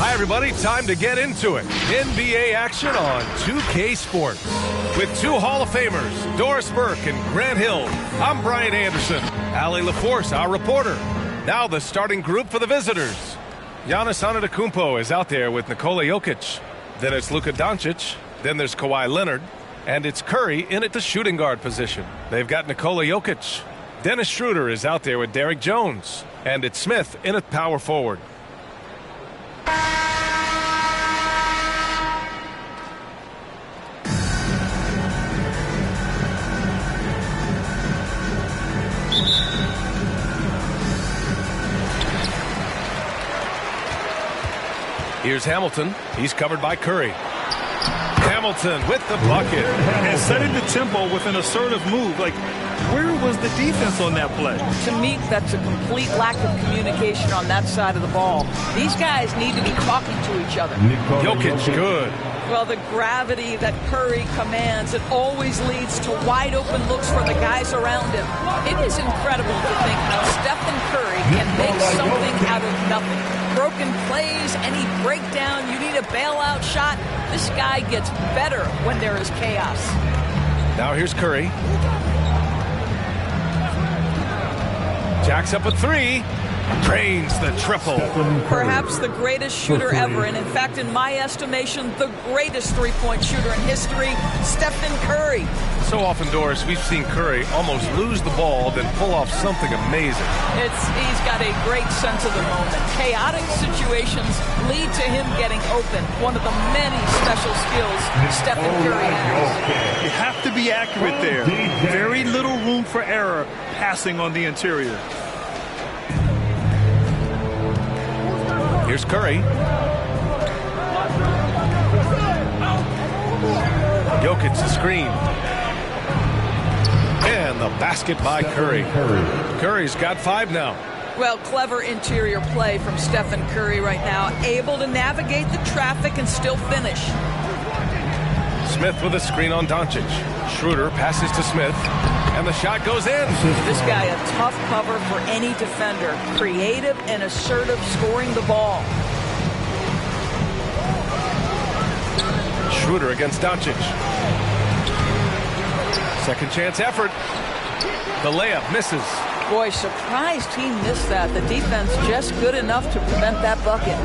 Hi, everybody. Time to get into it. NBA action on 2K Sports. With two Hall of Famers, Doris Burke and Grant Hill, I'm Brian Anderson. Allie LaForce, our reporter. Now the starting group for the visitors. Giannis Antetokounmpo is out there with Nikola Jokic. Then it's Luka Doncic. Then there's Kawhi Leonard. And it's Curry in at the shooting guard position. They've got Nikola Jokic. Dennis Schroeder is out there with Derrick Jones. And it's Smith in at power forward. Here's Hamilton. He's covered by Curry. Hamilton with the bucket. And setting the tempo with an assertive move. Like, where was the defense on that play? To me, that's a complete lack of communication on that side of the ball. These guys need to be talking to each other. Jokic, good. Well, the gravity that Curry commands, it always leads to wide open looks for the guys around him. It is incredible to think how Stephen Curry can make something out of nothing. Broken plays, any breakdown, you need a bailout shot. This guy gets better when there is chaos. Now here's Curry. Jacks up a three. Drains the triple. Perhaps the greatest shooter ever, and in fact, in my estimation, the greatest three-point shooter in history, Stephen Curry. So often, Doris, we've seen Curry almost lose the ball, then pull off something amazing. He's got a great sense of the moment. Chaotic situations lead to him getting open. One of the many special skills Stephen Curry has. You have to be accurate there. Very little room for error passing on the interior. Here's Curry. Jokic the screen. And the basket by Curry. Curry's got 5 now. Well, clever interior play from Stephen Curry right now. Able to navigate the traffic and still finish. Smith with a screen on Doncic. Schroeder passes to Smith. And the shot goes in. This guy a tough cover for any defender. Creative and assertive scoring the ball. Schroeder against Doncic. Second chance effort. The layup misses. Boy, surprised he missed that. The defense just good enough to prevent that bucket.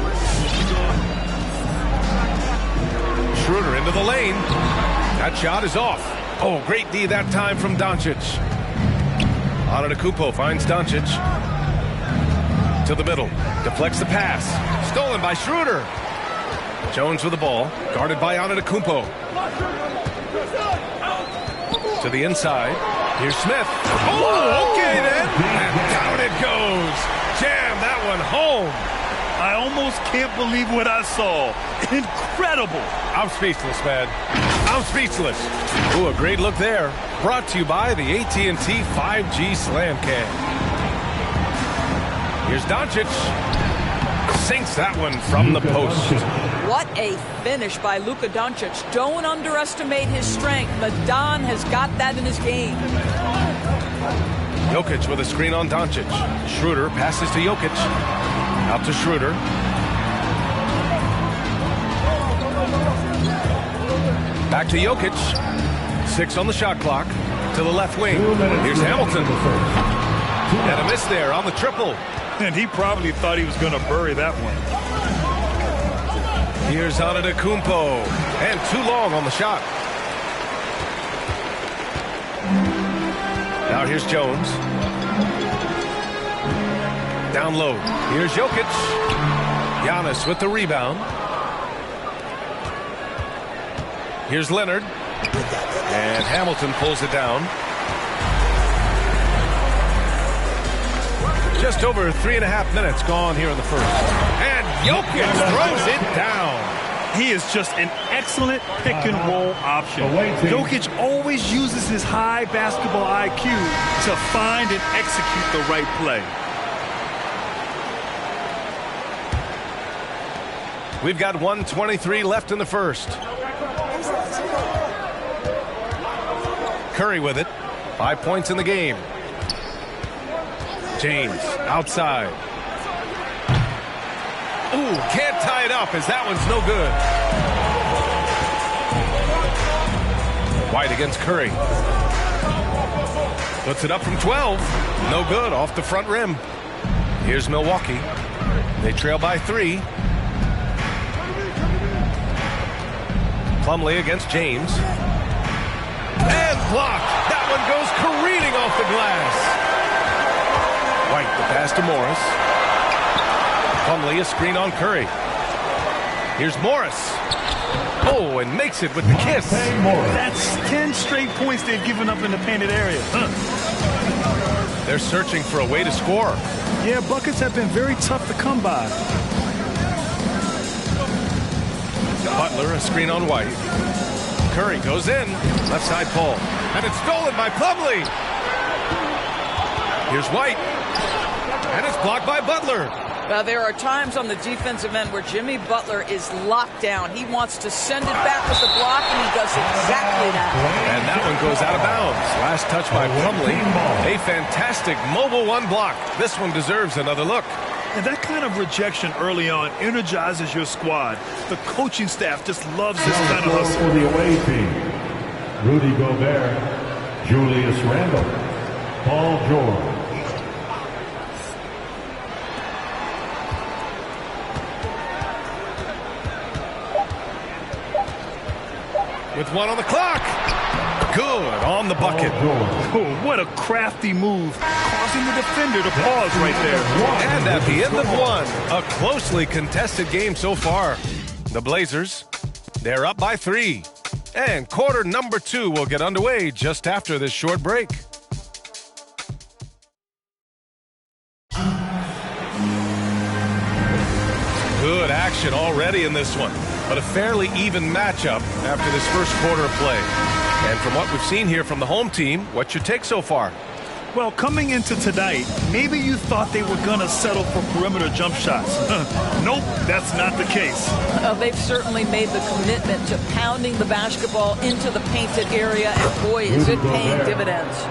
Schroeder into the lane. That shot is off. Oh, great D that time from Doncic. Antetokounmpo finds Doncic. To the middle. Deflects the pass. Stolen by Schroeder. Jones with the ball. Guarded by Antetokounmpo. To the inside. Here's Smith. Oh, okay then. And down it goes. Jam that one home. I almost can't believe what I saw. Incredible. I'm speechless, man. I'm speechless. Ooh, a great look there. Brought to you by the AT&T 5G Slam Cam. Here's Doncic. Sinks that one from the post. What a finish by Luka Doncic. Don't underestimate his strength. The Don has got that in his game. Jokic with a screen on Doncic. Schroeder passes to Jokic. Out to Schroeder. Back to Jokic. 6 on the shot clock. To the left wing. Here's Hamilton. And a miss there on the triple. And he probably thought he was going to bury that one. Here's Antetokounmpo. And too long on the shot. Now here's Jones. Down low. Here's Jokic. Giannis with the rebound. Here's Leonard. And Hamilton pulls it down. Just over 3.5 minutes gone here in the first. And Jokic throws it down. He is just an excellent pick-and-roll option. Jokic always uses his high basketball IQ to find and execute the right play. We've got 1:23 left in the first. Curry with it. 5 points in the game. James outside. Ooh, can't tie it up as that one's no good. White against Curry. Puts it up from 12. No good, off the front rim. Here's Milwaukee. They trail by 3. Plumlee against James. And blocked. That one goes careening off the glass. White, the pass to Morris. Plumlee, a screen on Curry. Here's Morris. Oh, and makes it with the kiss. That's 10 straight points they've given up in the painted area. They're searching for a way to score. Yeah, buckets have been very tough to come by. Butler, a screen on White. Curry goes in. Left side pull. And it's stolen by Plumlee. Here's White. And it's blocked by Butler. There are times on the defensive end where Jimmy Butler is locked down. He wants to send it back with the block, and he does exactly that. And that one goes out of bounds. Last touch by Plumlee. A fantastic mobile one block. This one deserves another look. And that kind of rejection early on energizes your squad. The coaching staff just loves this kind of hustle. For the away team, Rudy Gobert, Julius Randle, Paul George. With one on the clock. Good on the bucket. Oh, what a crafty move, causing the defender to pause right there. And at the end of one, a closely contested game so far. The Blazers, they're up by 3. And quarter number 2 will get underway just after this short break. Good action already in this one, but a fairly even matchup after this first quarter of play. And from what we've seen here from the home team, what's your take so far? Well, coming into tonight, maybe you thought they were going to settle for perimeter jump shots. Nope, that's not the case. They've certainly made the commitment to pounding the basketball into the painted area, and boy, is it paying dividends.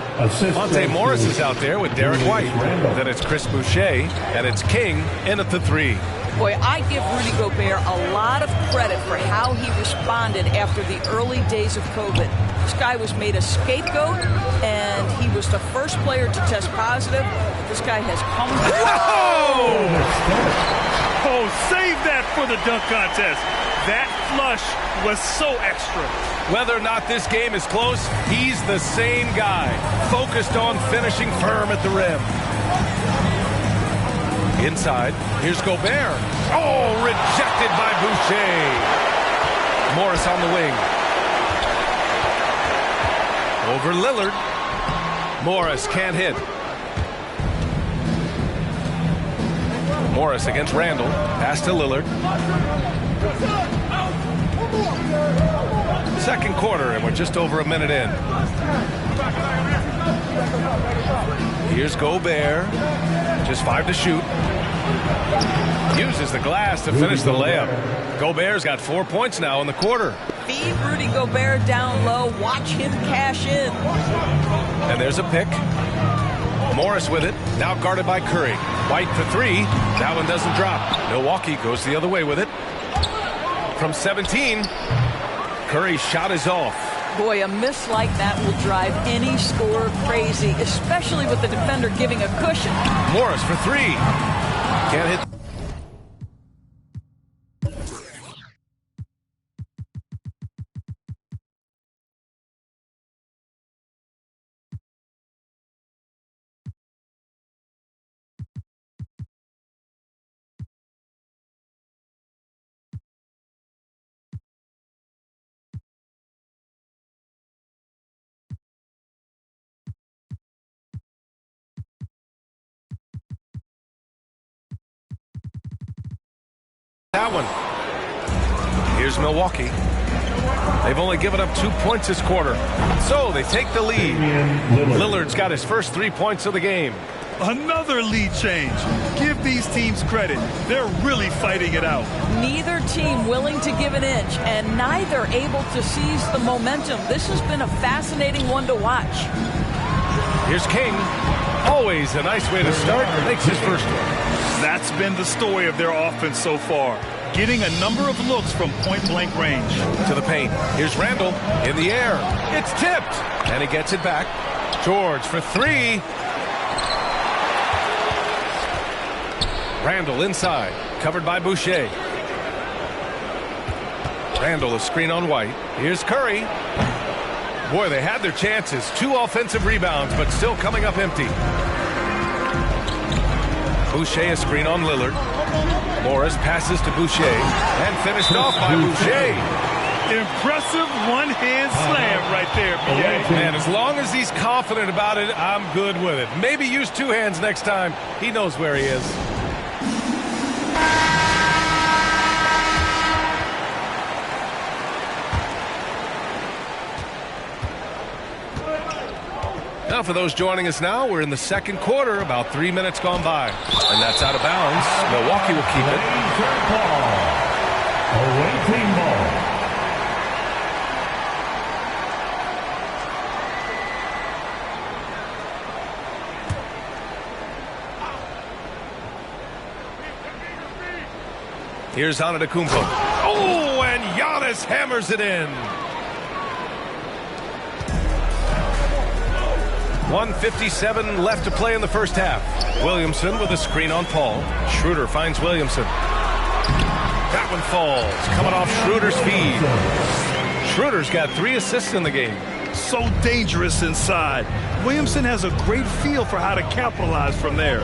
Monte Morris is out there with Derek White. Then it's Chris Boucher, and it's King in at the 3. Boy, I give Rudy Gobert a lot of credit for how he responded after the early days of COVID. This guy was made a scapegoat, and he was the first player to test positive. This guy has come back. Oh, save that for the dunk contest. That flush was so extra. Whether or not this game is close, he's the same guy, focused on finishing firm at the rim. Inside, here's Gobert. Oh, rejected by Boucher. Morris on the wing. Over Lillard. Morris can't hit. Morris against Randle. Pass to Lillard. Second quarter, and we're just over a minute in. Here's Gobert. Just 5 to shoot. Uses the glass to finish the layup. Gobert's got 4 points now in the quarter. Feed Rudy Gobert down low. Watch him cash in. And there's a pick. Morris with it. Now guarded by Curry. White for 3. That one doesn't drop. Milwaukee goes the other way with it. From 17. Curry's shot is off. Boy, a miss like that will drive any scorer crazy, especially with the defender giving a cushion. Morris for 3. Can't hit. That one. Here's Milwaukee. They've only given up 2 points this quarter, so they take the lead. Lillard's got his first 3 points of the game. Another lead change. Give these teams credit. They're really fighting it out. Neither team willing to give an inch, and neither able to seize the momentum. This has been a fascinating one to watch. Here's King. Always a nice way to start. Makes his first one. That's been the story of their offense so far. Getting a number of looks from point-blank range. To the paint. Here's Randall in the air. It's tipped. And he gets it back. George for three. Randall inside. Covered by Boucher. Randall a screen on White. Here's Curry. Boy, they had their chances. 2 offensive rebounds, but still coming up empty. Boucher a screen on Lillard. Morris passes to Boucher and finished off by Boucher. Impressive one-hand slam right there, B.A. And as long as he's confident about it, I'm good with it. Maybe use 2 hands next time. He knows where he is. Now, for those joining us now, we're in the second quarter, about 3 minutes gone by. And that's out of bounds. Milwaukee will keep it. Away team ball. Here's Antetokounmpo. Oh, and Giannis hammers it in. 1:57 left to play in the first half. Williamson with a screen on Paul. Schroeder finds Williamson. That one falls, coming off Schroeder's feed. Schroeder's got 3 assists in the game. So dangerous inside. Williamson has a great feel for how to capitalize from there.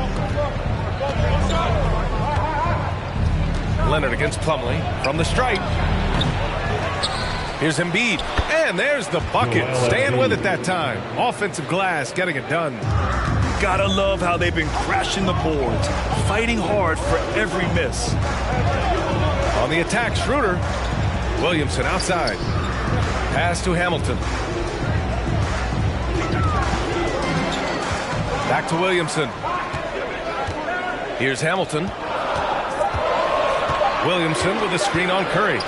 Leonard against Plumlee from the stripe. Here's Embiid, and there's the bucket. Staying with it that time. Offensive glass, getting it done. Gotta love how they've been crashing the boards, fighting hard for every miss. On the attack, Schroeder. Williamson outside. Pass to Hamilton. Back to Williamson. Here's Hamilton. Williamson with a screen on Curry.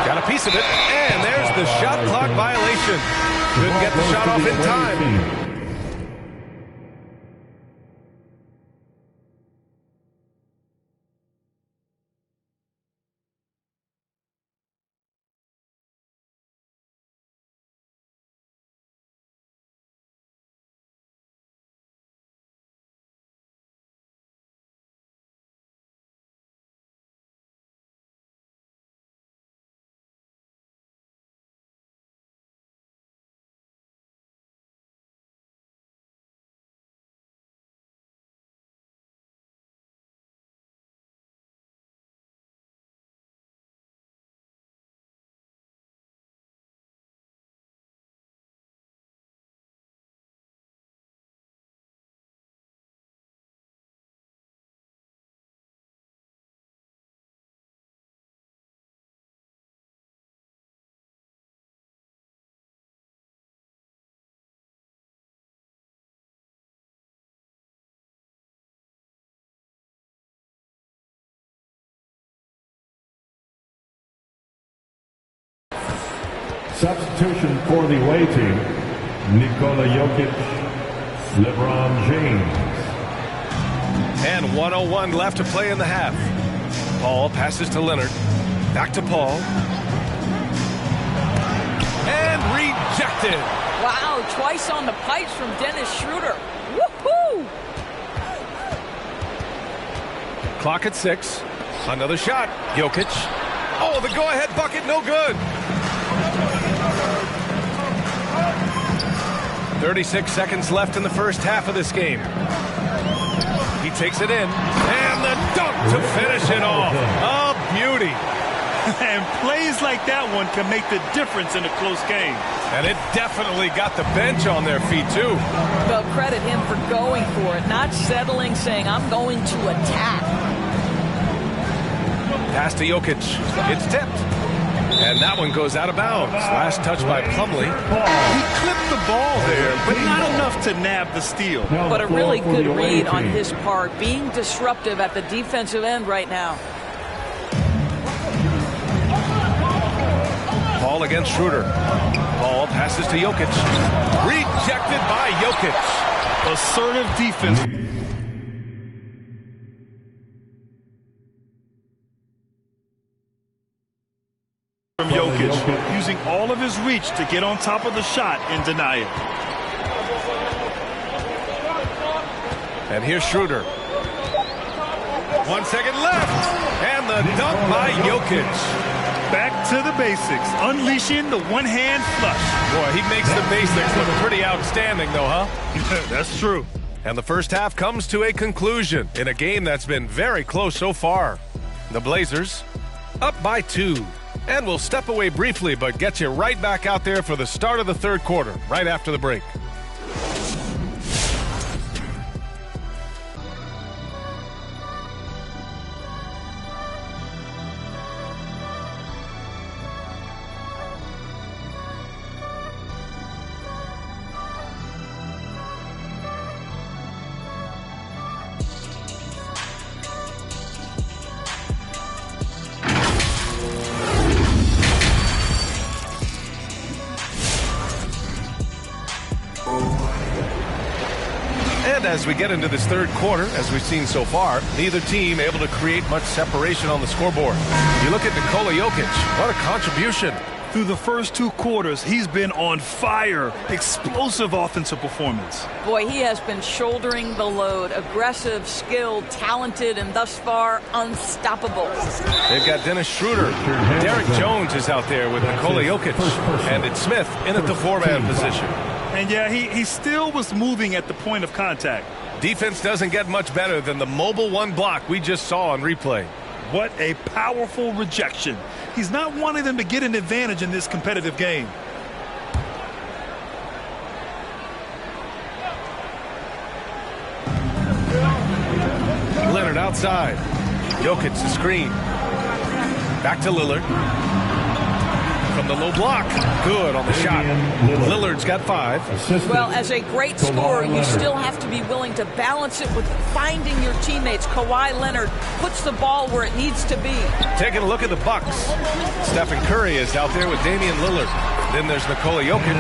Got a piece of it, and there's the shot clock violation. Couldn't get the shot off in time. Substitution for the away team, Nikola Jokic, LeBron James. And 1:01 left to play in the half. Paul passes to Leonard. Back to Paul. And rejected. Wow, twice on the pipes from Dennis Schroeder. Woohoo! Clock at 6. Another shot. Jokic. Oh, the go-ahead bucket, no good. 36 seconds left in the first half of this game. He takes it in. And the dunk to finish it off. A beauty. And plays like that one can make the difference in a close game. And it definitely got the bench on their feet, too. Well, credit him for going for it, not settling, saying, I'm going to attack. Pass to Jokic. It's tipped. And that one goes out of bounds. Last touch by Plumlee. He clipped the ball there, but not enough to nab the steal. But a really good read on his part, being disruptive at the defensive end right now. Paul against Schroeder. Paul passes to Jokic. Rejected by Jokic. Assertive defense from Jokic, using all of his reach to get on top of the shot and deny it. And here's Schroeder. 1 second left. And the dunk by Jokic. Back to the basics, unleashing the one-hand flush. Boy, he makes the basics look pretty outstanding, though, huh? That's true. And the first half comes to a conclusion in a game that's been very close so far. The Blazers up by 2. And we'll step away briefly, but get you right back out there for the start of the third quarter, right after the break. And as we get into this third quarter, as we've seen so far, neither team able to create much separation on the scoreboard. You look at Nikola Jokic, what a contribution. Through the first 2 quarters, he's been on fire. Explosive offensive performance. Boy, he has been shouldering the load. Aggressive, skilled, talented, and thus far unstoppable. They've got Dennis Schroeder. Derek Jones is out there with Nikola Jokic. And it's Smith in at the 4-man position. And yeah, he still was moving at the point of contact. Defense doesn't get much better than the mobile 1 block we just saw on replay. What a powerful rejection. He's not wanting them to get an advantage in this competitive game. Leonard outside. Jokic the screen. Back to Lillard. From the low block. Good on the shot. Lillard's got 5. Well, as a great scorer, you still have to be willing to balance it with finding your teammates. Kawhi Leonard puts the ball where it needs to be. Taking a look at the Bucks. Stephen Curry is out there with Damian Lillard. Then there's Nikola Jokic.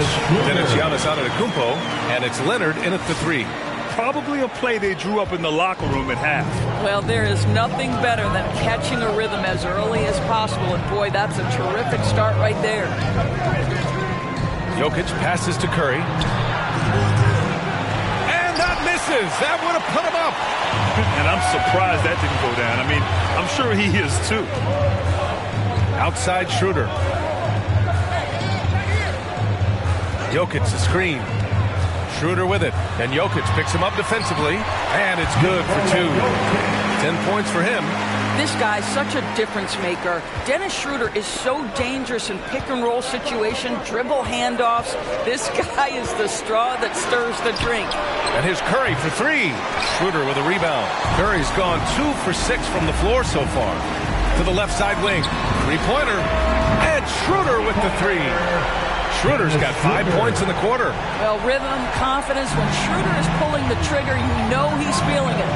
Then it's Giannis Antetokounmpo. And it's Leonard in at the 3. Probably a play they drew up in the locker room at half. Well, there is nothing better than catching a rhythm as early as possible. And boy, that's a terrific start right there. Jokic passes to Curry. And that misses. That would have put him up. And I'm surprised that didn't go down. I mean, I'm sure he is too. Outside Schroeder. Jokic the screen. Schroeder with it, and Jokic picks him up defensively, and it's good for 2. 10 points for him. This guy's such a difference maker. Dennis Schroeder is so dangerous in pick-and-roll situation, dribble handoffs. This guy is the straw that stirs the drink. And here's Curry for 3. Schroeder with a rebound. Curry's gone 2 for 6 from the floor so far. To the left side wing. 3-pointer, and Schroeder with the 3. Schroeder's got 5 points in the quarter. Well, rhythm, confidence. When Schroeder is pulling the trigger, you know he's feeling it.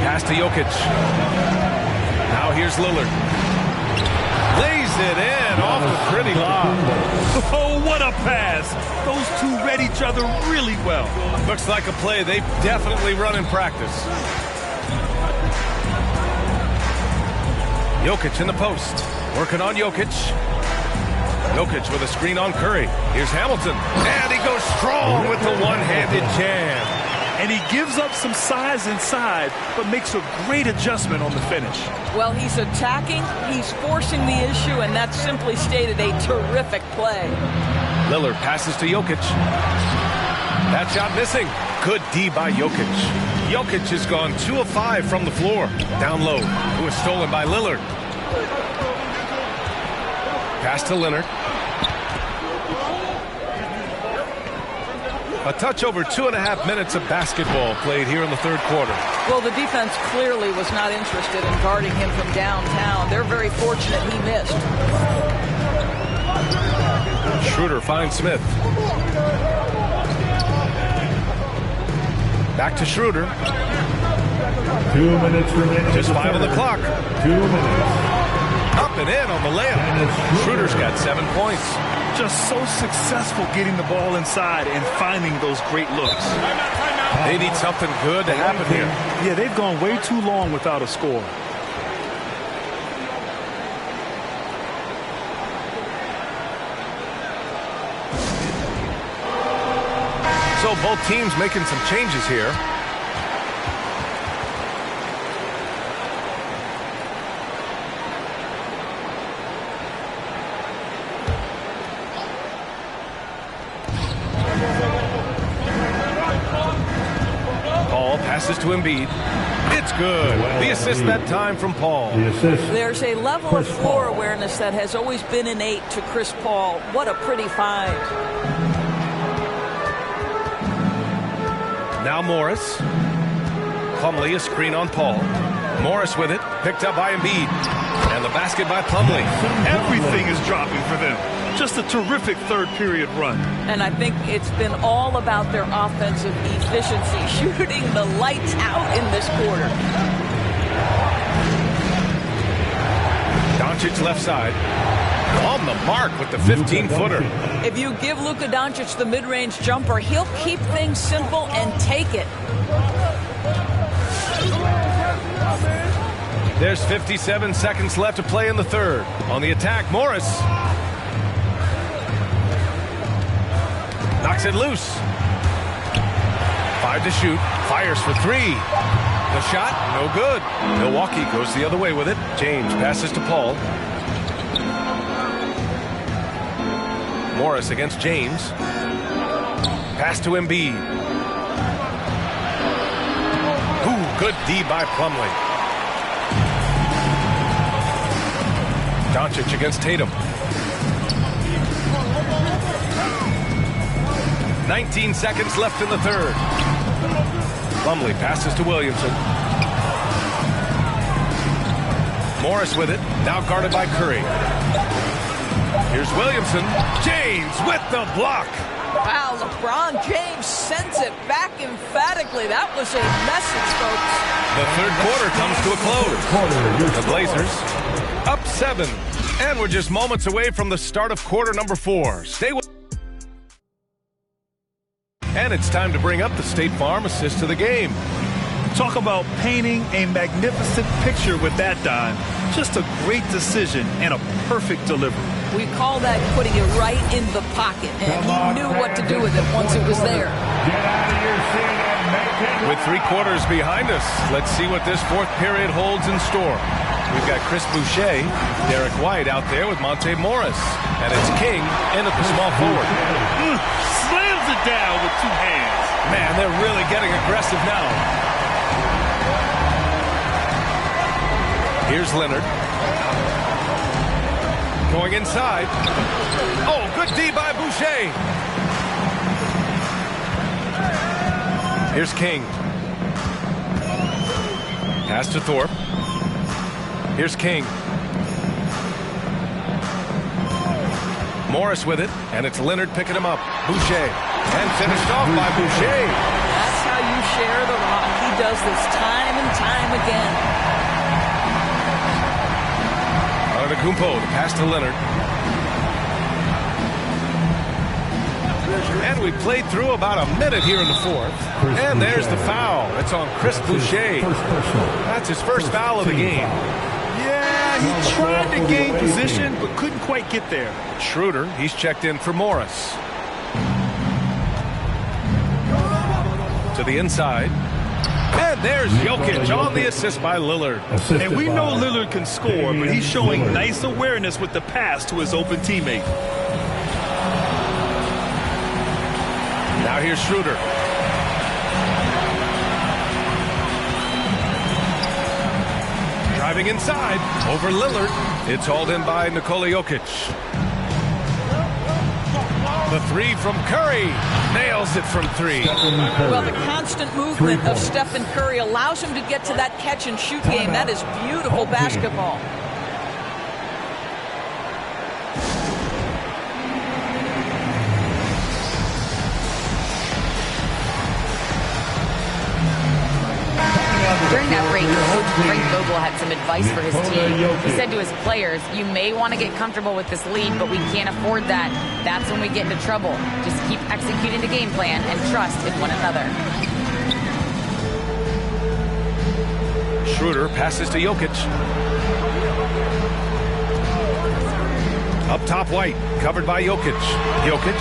Pass to Jokic. Now here's Lillard. Lays it in off the pretty lob. Oh, what a pass. Those 2 read each other really well. Looks like a play they definitely run in practice. Jokic in the post. Working on Jokic. Jokic with a screen on Curry. Here's Hamilton. And he goes strong with the one-handed jam. And he gives up some size inside, but makes a great adjustment on the finish. Well, he's attacking, he's forcing the issue, and that's simply stated a terrific play. Lillard passes to Jokic. That shot missing. Good D by Jokic. Jokic has gone 2 of 5 from the floor. Down low. It was stolen by Lillard. Pass to Leonard. A touch over 2.5 minutes of basketball played here in the third quarter. Well, the defense clearly was not interested in guarding him from downtown. They're very fortunate he missed. Schroeder finds Smith. Back to Schroeder. 2 minutes remaining. Just 5 on the clock. 2 minutes. Up and in on the layup. Schroeder's got 7 points. Just so successful getting the ball inside and finding those great looks. They need something good to happen here. Yeah, they've gone way too long without a score. So both teams making some changes here. Paul passes to Embiid. It's good. The assist that time from Paul. The assist. There's a level of floor awareness that has always been innate to Chris Paul. What a pretty find. Now Morris. Plumlee, a screen on Paul. Morris with it, picked up by Embiid. And the basket by Plumlee. Everything is dropping for them. Just a terrific third period run. And I think it's been all about their offensive efficiency, shooting the lights out in this quarter. Doncic left side. On the mark with the 15-footer. If you give Luka Doncic the mid-range jumper, he'll keep things simple and take it. There's 57 seconds left to play in the third. On the attack, Morris. Knocks it loose. 5 to shoot. Fires for 3. The shot, no good. Milwaukee goes the other way with it. James passes to Paul. Morris against James. Pass to Embiid. Ooh, good D by Plumlee. Doncic against Tatum. 19 seconds left in the third. Plumlee passes to Williamson. Morris with it, now guarded by Curry. Here's Williamson. James with the block. Wow, LeBron James sends it back emphatically. That was a message, folks. The third quarter comes to a close. The Blazers up 7. And we're just moments away from the start of quarter number 4. Stay with. And it's time to bring up the State Farm assist to the game. Talk about painting a magnificent picture with that dime. Just a great decision and a perfect delivery. We call that putting it right in the pocket, and he knew what to do with it once it was there. Get out of your seat and make it. With 3 quarters behind us, let's see what this fourth period holds in store. We've got Chris Boucher, Derek White out there with Monte Morris, and it's King in at the small forward. Slams it down with 2 hands. Man, they're really getting aggressive now. Here's Leonard. Going inside. Oh, good D by Boucher. Here's King. Pass to Thorpe. Here's King. Morris with it, and it's Leonard picking him up. Boucher. And finished off by Boucher. That's how you share the rock. He does this time and time again. Antetokounmpo to pass to Leonard. And we played through about a minute here in the fourth. And there's the foul. It's on Chris Boucher. That's his first foul of the game. Yeah, he tried to gain position, but couldn't quite get there. Schroeder, he's checked in for Morris. To the inside. And there's Jokic on the assist by Lillard. And we know Lillard can score, but he's showing nice awareness with the pass to his open teammate. Now here's Schroeder. Driving inside over Lillard. It's hauled in by Nikola Jokic. The 3 from Curry. Nails it from 3. Well, the constant movement of Stephen Curry allows him to get to that catch-and-shoot game. That is beautiful basketball. During that break, Coach Frank Vogel had some advice for his team. He said to his players, you may want to get comfortable with this lead, but we can't afford that. That's when we get into trouble. Just keep executing the game plan and trust in one another. Schroeder passes to Jokic. Up top, White, covered by Jokic. Jokic,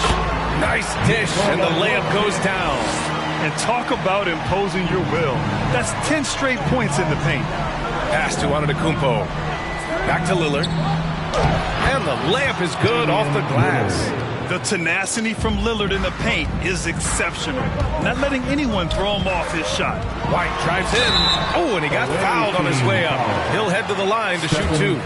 nice dish, and the layup goes down. And talk about imposing your will. That's 10 straight points in the paint. Pass to Antetokounmpo. Back to Lillard. And the layup is good off the glass. The tenacity from Lillard in the paint is exceptional. Not letting anyone throw him off his shot. White drives in. Oh, and he got fouled on his way up. He'll head to the line to shoot two.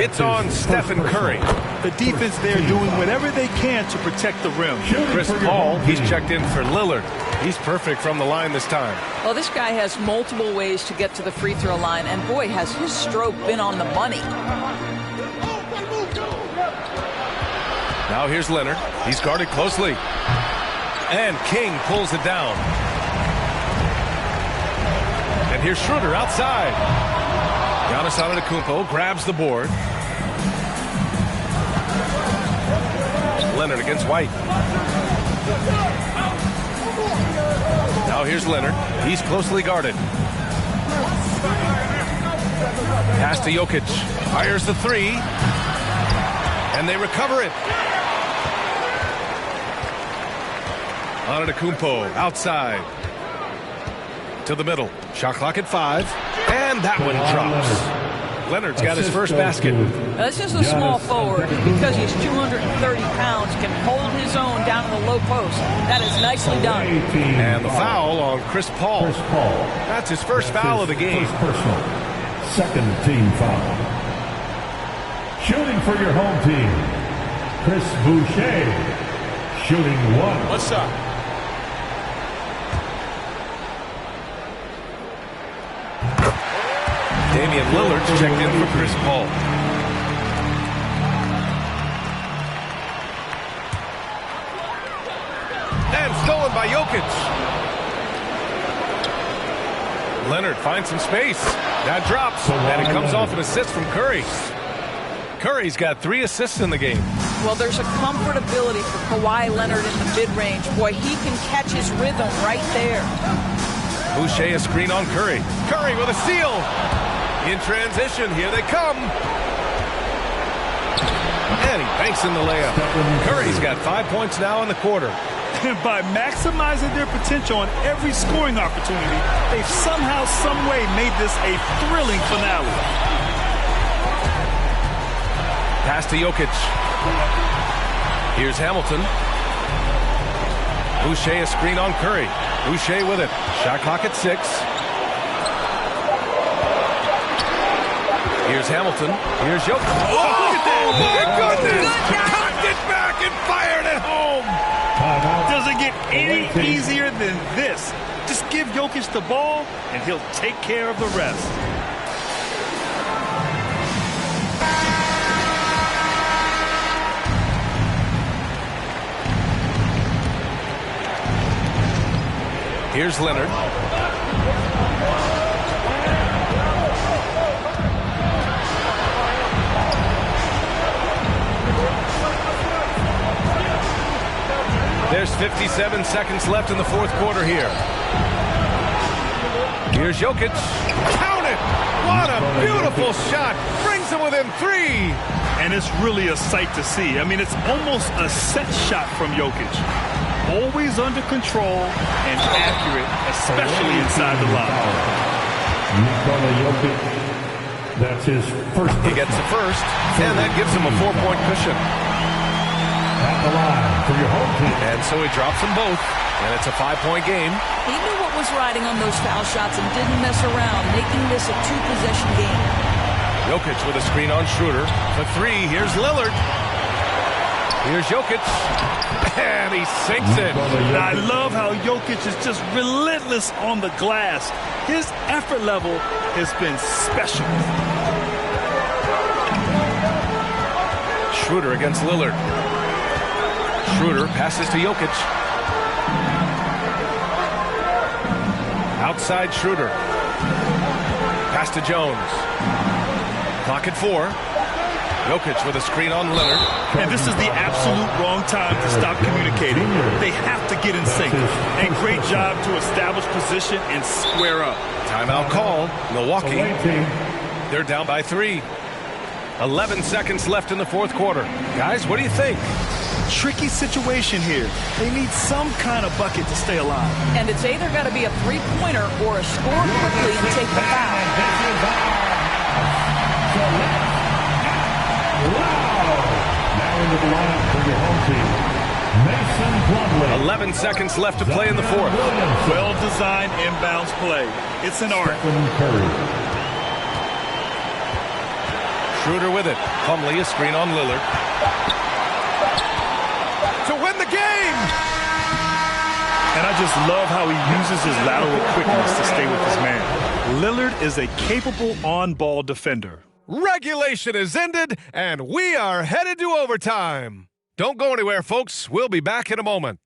It's on Stephen Curry. The defense there doing whatever they can to protect the rim. Chris Paul, he's checked in for Lillard. He's perfect from the line this time. Well, this guy has multiple ways to get to the free throw line, and boy, has his stroke been on the money. Now here's Leonard. He's guarded closely. And King pulls it down. And here's Schroeder outside. Giannis Antetokounmpo grabs the board. Leonard against White. Now here's Leonard. He's closely guarded. Pass to Jokic. Fires the three. And they recover it. Antetokounmpo outside. To the middle. Shot clock at 5. And that one drops. Leonard's got his first basket. That's just a small forward. Because he's 230 pounds, can hold his own down in the low post. That is nicely done. And the foul on Chris Paul. That's his first foul of the game. First personal. Second team foul. Shooting for your home team, Chris Boucher. Shooting one. What's up? Damian Lillard's checked in for Chris Paul. And stolen by Jokic. Leonard finds some space. That drops. And it comes off an assist from Curry. Curry's got 3 assists in the game. Well, there's a comfortability for Kawhi Leonard in the mid-range. Boy, he can catch his rhythm right there. Boucher a screen on Curry. Curry with a steal. In transition, here they come. And he banks in the layup. Curry's got 5 points now in the quarter. By maximizing their potential on every scoring opportunity, they've somehow, someway made this a thrilling finale. Pass to Jokic. Here's Hamilton. Boucher a screen on Curry. Boucher with it. Shot clock at 6. Here's Hamilton. Here's Jokic. Oh, my goodness! Cocked it back and fired it home. Doesn't get any easier than this. Just give Jokic the ball, and he'll take care of the rest. Here's Leonard. There's 57 seconds left in the fourth quarter here. Here's Jokic. Count it! What a beautiful shot. Brings him within 3. And it's really a sight to see. I mean, it's almost a set shot from Jokic. Always under control and accurate, especially inside the line. Nikola Jokic, that's his first. He gets the first, and that gives him a 4-point cushion. At the line for your home team. And so he drops them both, and it's a 5-point game. He knew what was riding on those foul shots and didn't mess around, making this a 2-possession game. Jokic with a screen on Schroeder. For 3, here's Lillard. Here's Jokic. And he sinks it. I love how Jokic is just relentless on the glass. His effort level has been special. Schroeder against Lillard. Schroeder passes to Jokic. Outside Schroeder. Pass to Jones. Clock at 4. Jokic with a screen on Leonard. And this is the absolute wrong time to stop communicating. They have to get in sync. And great job to establish position and square up. Timeout call. Milwaukee. They're down by 3. 11 seconds left in the fourth quarter. Guys, what do you think? Tricky situation here. They need some kind of bucket to stay alive. And it's either got to be a three-pointer or a score quickly and take the foul. Now into the lineup for your home team, Mason Plumlee. 11 seconds left to play in the fourth. Well-designed inbounds play. It's an art. Stephen Curry. Schroeder with it. Plumlee, a screen on Lillard. To win the game! And I just love how he uses his lateral quickness to stay with his man. Lillard is a capable on-ball defender. Regulation is ended, and we are headed to overtime. Don't go anywhere, folks. We'll be back in a moment.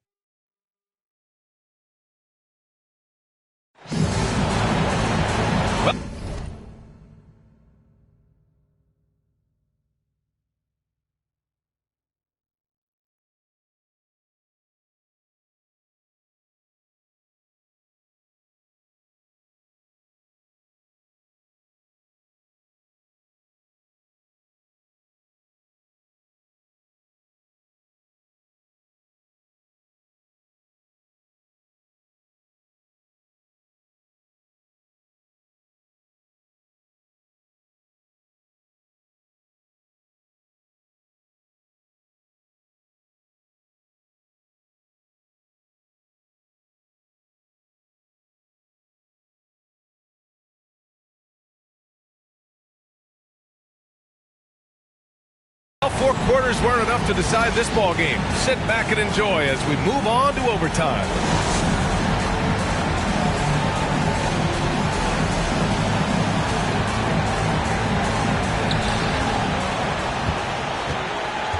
Well, 4 quarters weren't enough to decide this ball game. Sit back and enjoy as we move on to overtime.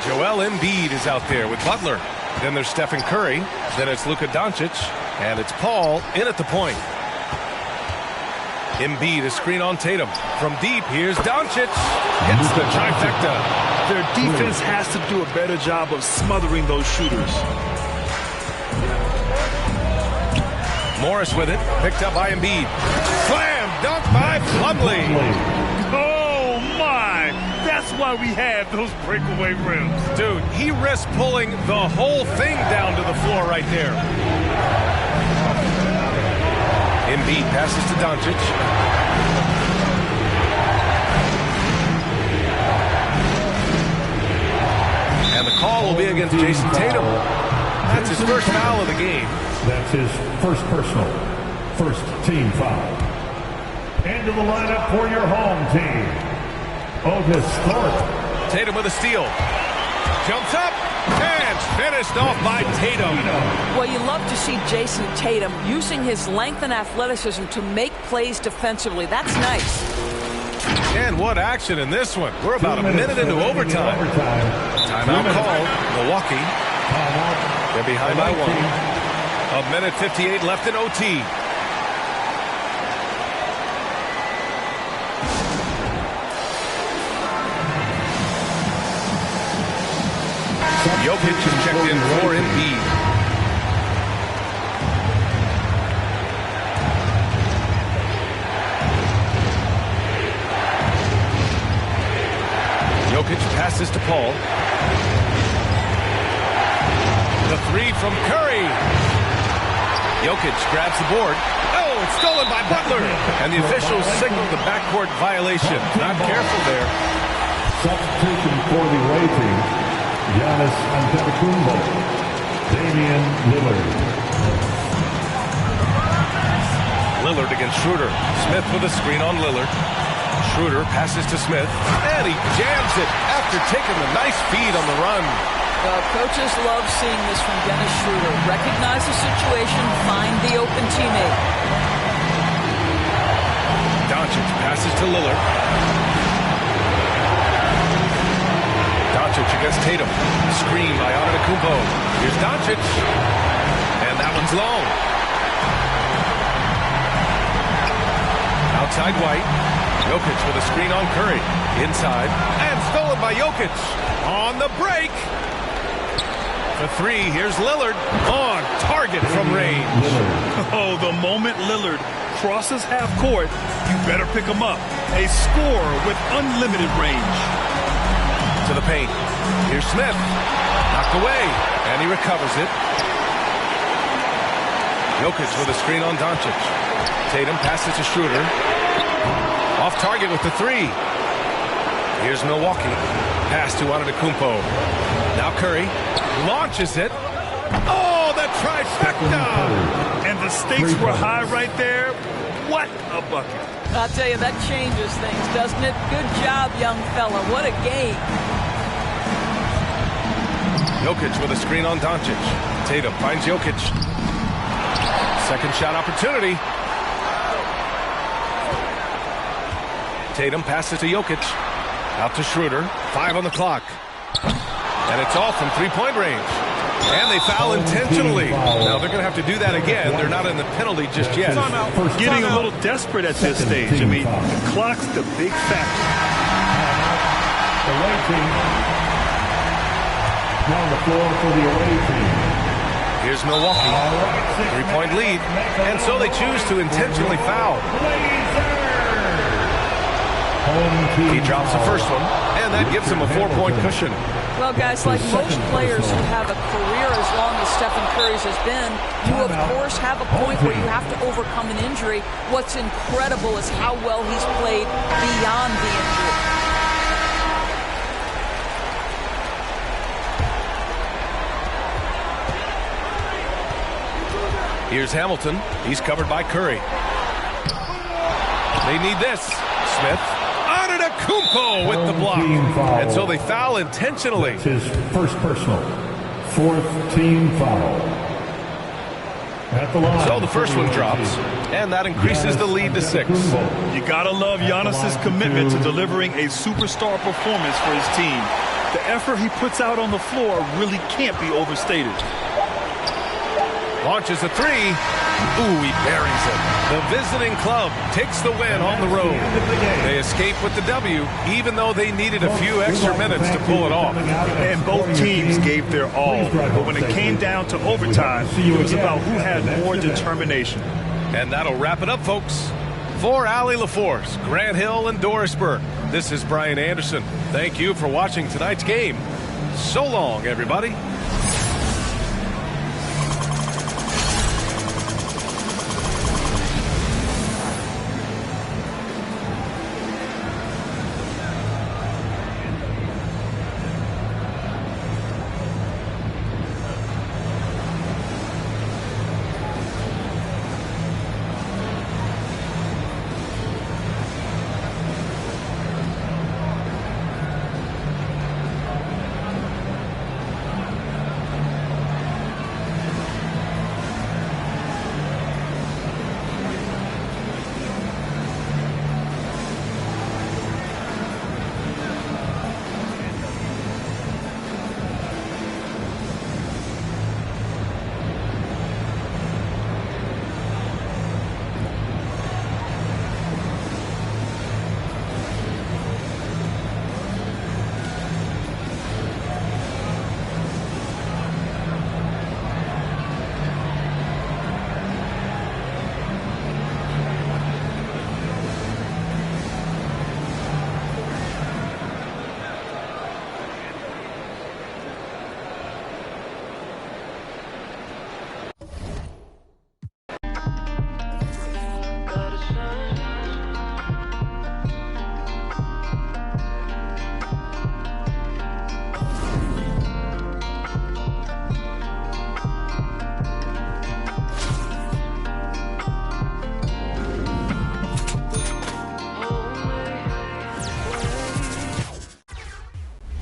Joel Embiid is out there with Butler. Then there's Stephen Curry. Then it's Luka Doncic. And it's Paul in at the point. Embiid, a screen on Tatum. From deep, here's Doncic. Hits the trifecta. Their defense has to do a better job of smothering those shooters. Morris with it. Picked up by Embiid. Slam dunk by Plumlee. Oh, my. That's why we have those breakaway rims. Dude, he risked pulling the whole thing down to the floor right there. Embiid passes to Doncic. And the call will be against Jason Tatum. That's his first foul of the game. That's his first personal, first team foul. Into the lineup for your home team, Otis Thorpe. Tatum with a steal. Jumps up and finished off by Tatum. Well, you love to see Jason Tatum using his length and athleticism to make plays defensively. That's nice. And what action in this one. We're about a minute into overtime. Timeout called. Milwaukee. They're behind by 1. A minute 58 left in OT. Jokic is checked in for Embiid. Jokic passes to Paul. The 3 from Curry. Jokic grabs the board. Oh, it's stolen by Butler. And the officials signal the backcourt violation. Not careful there. Substitution for the away team, Giannis Antetokounmpo, Damian Lillard. Lillard against Schroeder. Smith with a screen on Lillard. Schroeder passes to Smith, and he jams it after taking the nice feed on the run. Coaches love seeing this from Dennis Schroeder. Recognize the situation, find the open teammate. Doncic passes to Lillard. Doncic against Tatum. Screen by Antetokounmpo. Here's Doncic. And that one's long. Outside White. Jokic with a screen on Curry. Inside. And stolen by Jokic. On the break. The three. Here's Lillard. On target from range. Oh, the moment Lillard crosses half court, you better pick him up. A scorer with unlimited range. To the paint. Here's Smith. Knocked away. And he recovers it. Jokic with a screen on Doncic. Tatum passes to Schroeder. Off target with the three. Here's Milwaukee. Pass to Antetokounmpo. Now Curry launches it. Oh, the trifecta! And the stakes were high right there. What a bucket. I'll tell you, that changes things, doesn't it? Good job, young fella. What a game. Jokic with a screen on Doncic. Tatum finds Jokic. Second shot opportunity. Tatum passes to Jokic. Out to Schroeder. 5 on the clock. And it's all from three-point range. And they foul intentionally. Now they're going to have to do that again. They're not in the penalty just yet. Getting a little desperate at this stage. I mean, the clock's the big factor. The away team. On the floor for the away team. Here's Milwaukee. 3-point lead. And so they choose to intentionally foul. He drops the first one, and that gives him a 4-point cushion. Well, guys, like most players who have a career as long as Stephen Curry's has been, you, of course, have a point where you have to overcome an injury. What's incredible is how well he's played beyond the injury. Here's Hamilton. He's covered by Curry. They need this. Smith. Antetokounmpo with the block. And so they foul intentionally. It's his first personal. 4th team foul. At the line. So the first one drops. And that increases the lead to 6. You gotta love Giannis's commitment to delivering a superstar performance for his team. The effort he puts out on the floor really can't be overstated. Launches a three. Ooh, he buries it. The visiting club takes the win on the road. They escape with the W, even though they needed a few extra minutes to pull it off. And both teams gave their all. But when it came down to overtime, it was about who had more determination. And that'll wrap it up, folks. For Allie LaForce, Grant Hill, and Doris Burke, this is Brian Anderson. Thank you for watching tonight's game. So long, everybody.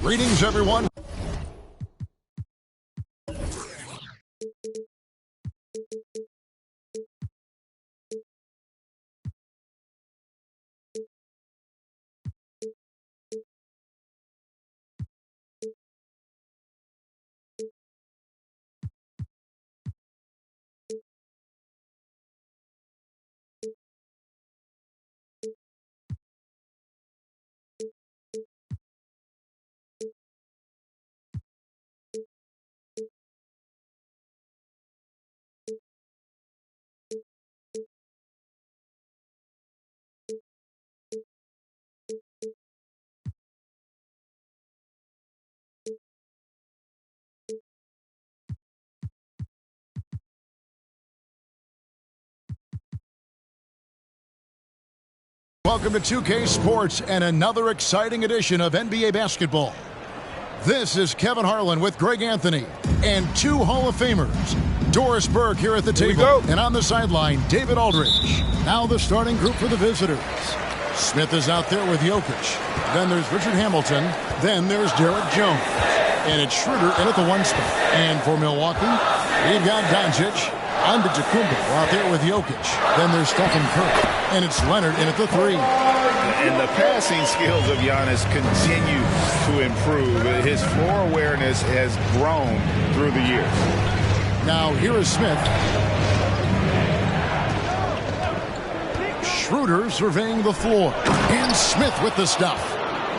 Greetings, everyone. Welcome to 2K Sports and another exciting edition of NBA basketball. This is Kevin Harlan with Greg Anthony and two Hall of Famers. Doris Burke here at the table, and on the sideline, David Aldridge. Now the starting group for the visitors. Smith is out there with Jokic. Then there's Richard Hamilton. Then there's Derek Jones. And it's Schroeder in at the 1 spot. And for Milwaukee, we've got Doncic. Antetokounmpo out there with Jokic. Then there's Stephen Curry. And it's Leonard in at the 3. And the passing skills of Giannis continue to improve. His floor awareness has grown through the years. Now here is Smith. Schroeder surveying the floor. And Smith with the stuff.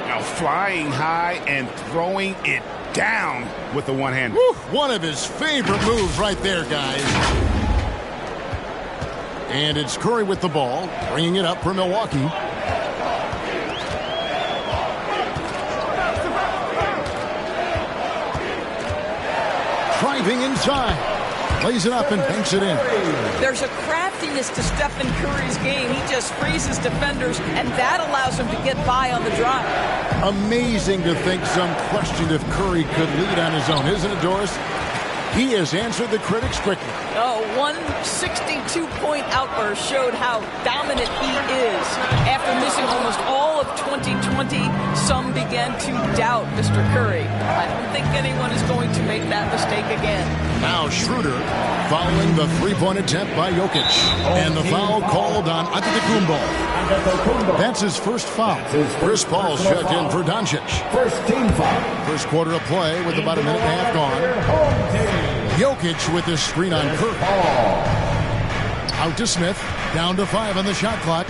Now flying high and throwing it down with the one-hander. One of his favorite moves right there, guys. And it's Curry with the ball, bringing it up for Milwaukee. Driving inside. Lays it up and banks it in. There's a craftiness to Stephen Curry's game. He just freezes defenders, and that allows him to get by on the drive. Amazing to think some questioned if Curry could lead on his own, isn't it, Doris? He has answered the critics quickly. Oh, one 62-point outburst showed how dominant he is. After missing almost all of 2020, some began to doubt Mr. Curry. I don't think anyone is going to make that mistake again. Now Schroeder following the three-point attempt by Jokic. And the foul called on Antetokounmpo. That's his first foul. Chris Paul's checked in for Doncic. First team foul. First quarter of play with about a minute and a half gone. Jokic with his screen on Curry. Out to Smith. Down to 5 on the shot clock.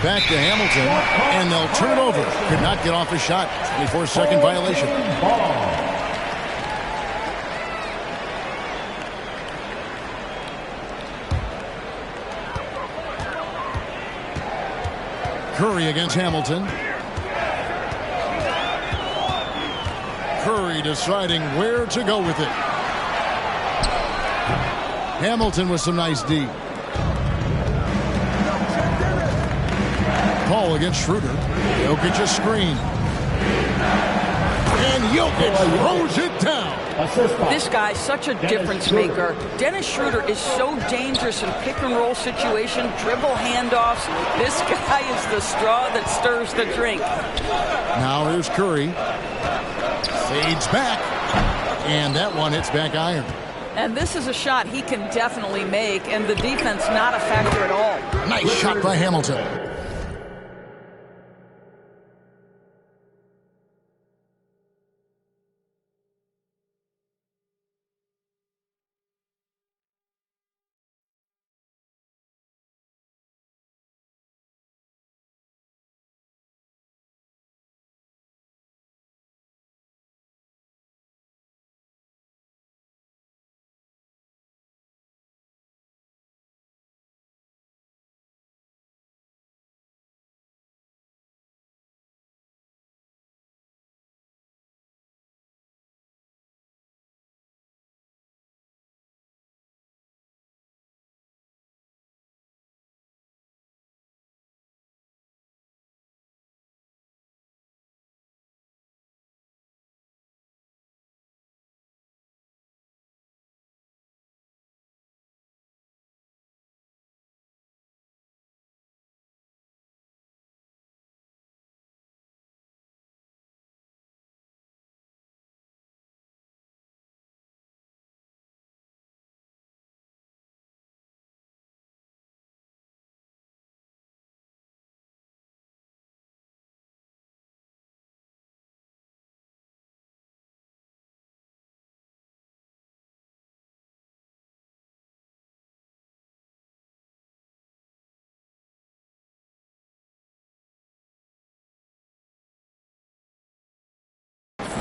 Back to Hamilton. And they'll turn it over. Could not get off a shot. 24-second violation. Curry against Hamilton. Curry deciding where to go with it. Hamilton with some nice D. Paul against Schroeder. Jokic a screen. And Jokic throws it down. This guy's such a difference maker. Dennis Schroeder is so dangerous in pick-and-roll situation, dribble handoffs. This guy is the straw that stirs the drink. Now here's Curry. Fades back. And that one hits back iron. And this is a shot he can definitely make, and the defense not a factor at all. Nice shot by Hamilton.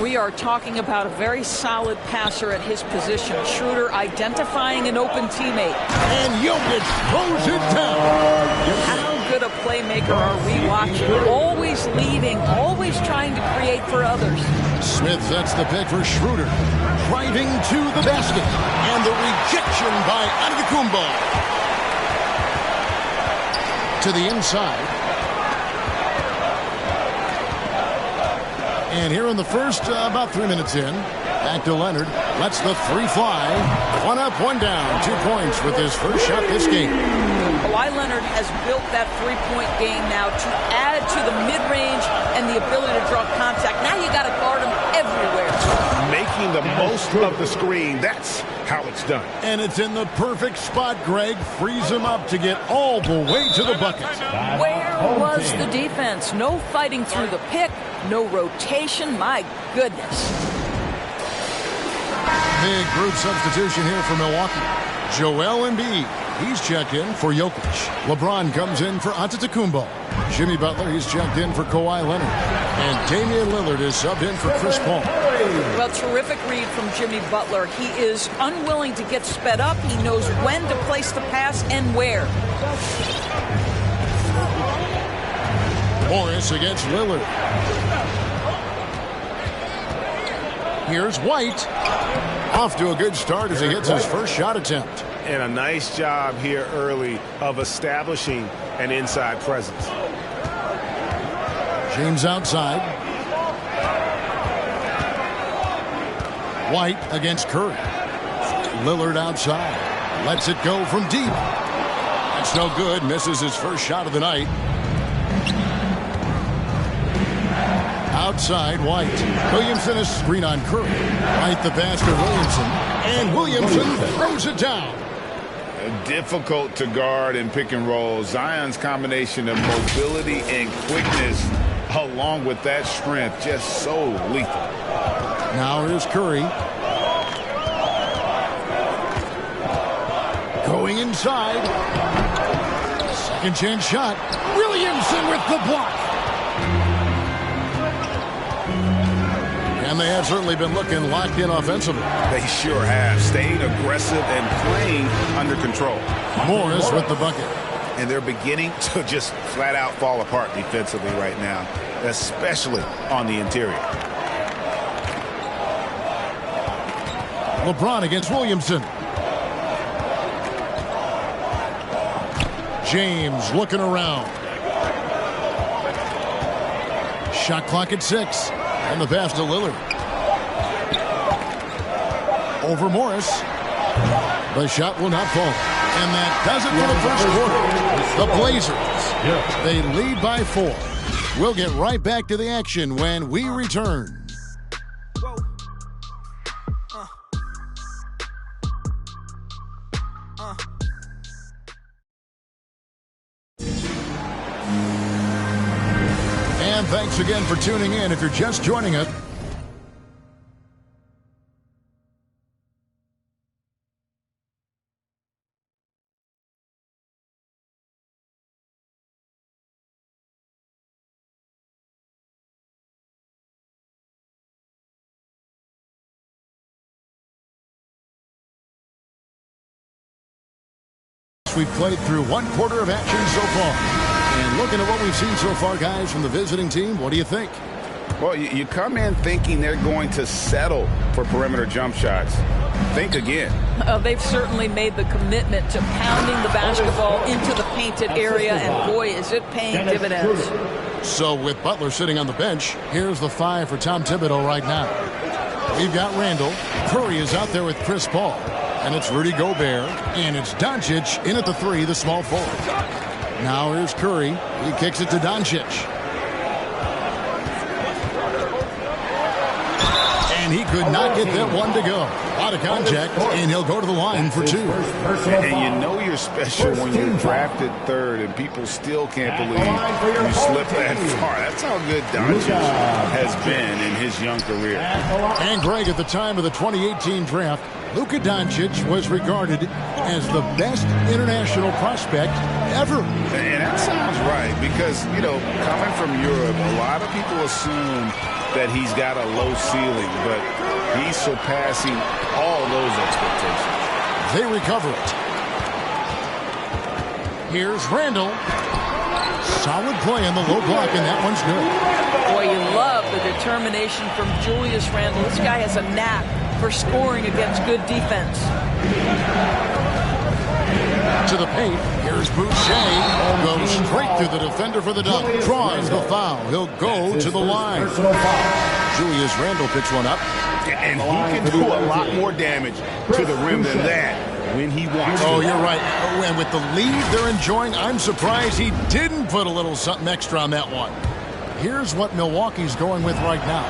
We are talking about a very solid passer at his position. Schroeder identifying an open teammate. And Jokic throws it down. How good a playmaker are we watching? Always leading, always trying to create for others. Smith sets the pick for Schroeder. Driving to the basket. And the rejection by Antetokounmpo. to the inside. And here in the first, about 3 minutes in, back to Leonard. Lets the three fly. One up, one down. 2 points with his first shot this game. Kawhi Leonard has built that three-point game now to add to the mid-range and the ability to draw contact. Now you got to guard him everywhere. Making the most of the screen. That's how it's done. And it's in the perfect spot, Greg. Frees him up to get all the way to the bucket. Where was the defense? No fighting through the pick. No rotation. My goodness. Big group substitution here for Milwaukee. Joel Embiid. He's checked in for Jokic. LeBron comes in for Antetokounmpo. Jimmy Butler, he's checked in for Kawhi Leonard. And Damian Lillard is subbed in for Chris Paul. Well, terrific read from Jimmy Butler. He is unwilling to get sped up. He knows when to place the pass and where. Morris against Lillard. Here's White. Off to a good start as he gets his first shot attempt. And a nice job here early of establishing an inside presence. James outside. White against Curry. Lillard outside. Lets it go from deep. That's no good. Misses his first shot of the night. Outside, White. Williamson is screen on Curry. White the pass to Williamson. And Williamson throws it down. Difficult to guard and pick and roll. Zion's combination of mobility and quickness along with that strength just so lethal. Now here's Curry. Going inside. Second chance shot. Williamson with the block. And they have certainly been looking locked in offensively. They sure have. Staying aggressive and playing under control. Morris with the bucket. And they're beginning to just flat out fall apart defensively right now, especially on the interior. LeBron against Williamson. James looking around. Shot clock at 6. And the pass to Lillard. Over Morris. The shot will not fall. And that does it for the first quarter. The Blazers, they lead by 4. We'll get right back to the action when we return. And thanks again for tuning in. If you're just joining us, we've played through 1 quarter of action so far. And looking at what we've seen so far, guys, from the visiting team, what do you think? Well, you come in thinking they're going to settle for perimeter jump shots. Think again. They've certainly made the commitment to pounding the basketball into the painted area, and boy, is it paying dividends. So with Butler sitting on the bench, here's the 5 for Tom Thibodeau right now. We've got Randall. Curry is out there with Chris Paul. And it's Rudy Gobert. And it's Doncic in at the 3, the small forward. Now here's Curry. He kicks it to Doncic. And he could not get that one to go. Out of contact, and he'll go to the line for 2. And you know you're special when you're drafted 3rd and people still can't believe you slipped that far. That's how good Doncic has been in his young career. And Greg, at the time of the 2018 draft, Luka Doncic was regarded as the best international prospect ever. And that sounds right because, you know, coming from Europe, a lot of people assume that he's got a low ceiling, but he's surpassing all those expectations. They recover it. Here's Randall. Solid play on the low block, and that one's good. Boy, you love the determination from Julius Randle. This guy has a knack for scoring against good defense. To the paint. Here's Boucher. Goes straight through the defender for the dunk. Draws the foul. He'll go to the line. Julius Randle picks one up. And he can do a lot more damage to the rim than that when he wants to. Oh, you're right. And with the lead they're enjoying, I'm surprised he didn't put a little something extra on that one. Here's what Milwaukee's going with right now.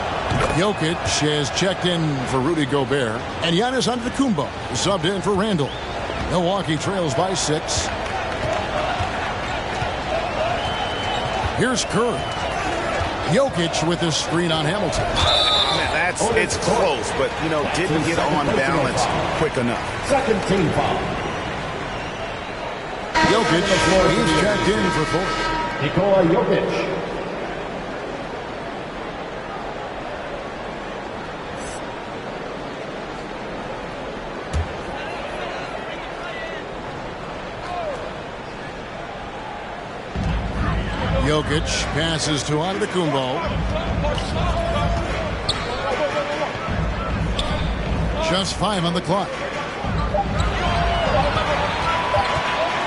Jokic has checked in for Rudy Gobert. And Giannis Antetokounmpo subbed in for Randle. Milwaukee trails by 6. Here's Curry. Jokic with his screen on Hamilton. It's close, but, didn't get on balance quick enough. Second team foul. Jokic, he's checked in for 4. Nikola Jokic. Jokic passes to Antetokounmpo. Just 5 on the clock.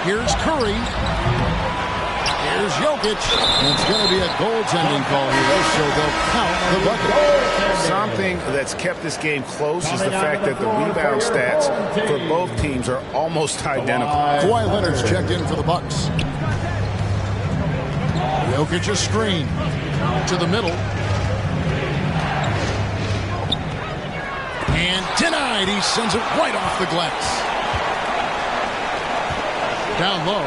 Here's Curry. Here's Jokic. It's going to be a goaltending call here, so they'll count the bucket. Something that's kept this game close is the fact that the rebound stats for both teams are almost identical. Kawhi Leonard's checked in for the Bucks. Jokic a screen to the middle. And denied. He sends it right off the glass. Down low.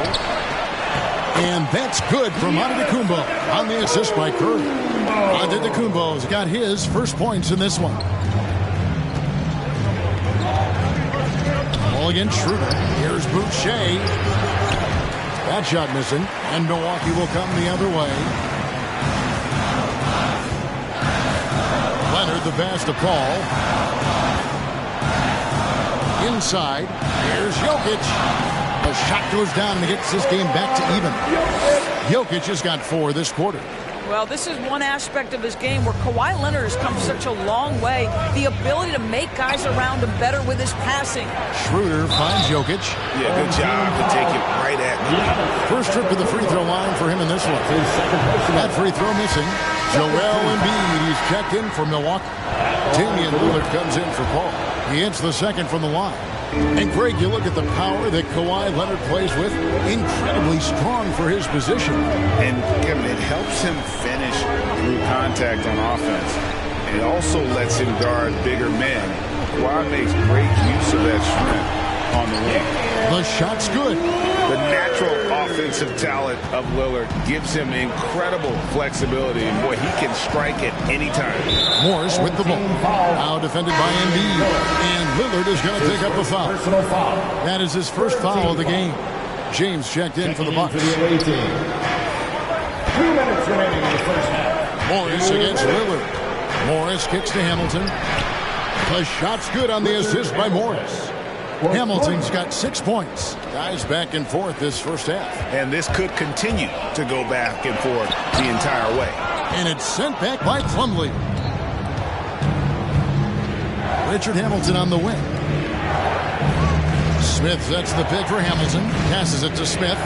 And that's good from Antetokounmpo on the assist by Curry. Antetokounmpo's got his first points in this one. Ball against Schroeder. Here's Boucher. That shot missing. And Milwaukee will come the other way. Leonard the pass to Paul. Inside. Here's Jokic. The shot goes down and gets this game back to even. Jokic has got 4 this quarter. Well, this is one aspect of his game where Kawhi Leonard has come such a long way. The ability to make guys around him better with his passing. Schroeder finds Jokic. Yeah, good job to take it right at him. First trip to the free throw line for him in this one. That free throw missing. Joel Embiid, he's checked in for Milwaukee. Damian Lillard comes in for Paul. He hits the second from the line. And Greg, you look at the power that Kawhi Leonard plays with, incredibly strong for his position. And Kevin, it helps him finish through contact on offense. It also lets him guard bigger men. Kawhi makes great use of that strength on the wing. The shot's good. The natural offensive talent of Lillard gives him incredible flexibility. And boy, he can strike at any time. Morris with the ball. Now defended by Embiid. And Lillard is going to pick up the foul. That is his first foul of the game. James checked in for the Bucks. 2 minutes remaining in the first half. Morris against Lillard. Morris kicks to Hamilton. The shot's good on the assist by Morris. Hamilton's got 6 points. Guys back and forth this first half. And this could continue to go back and forth the entire way. And it's sent back by Plumlee. Richard Hamilton on the wing. Smith sets the pick for Hamilton. Passes it to Smith.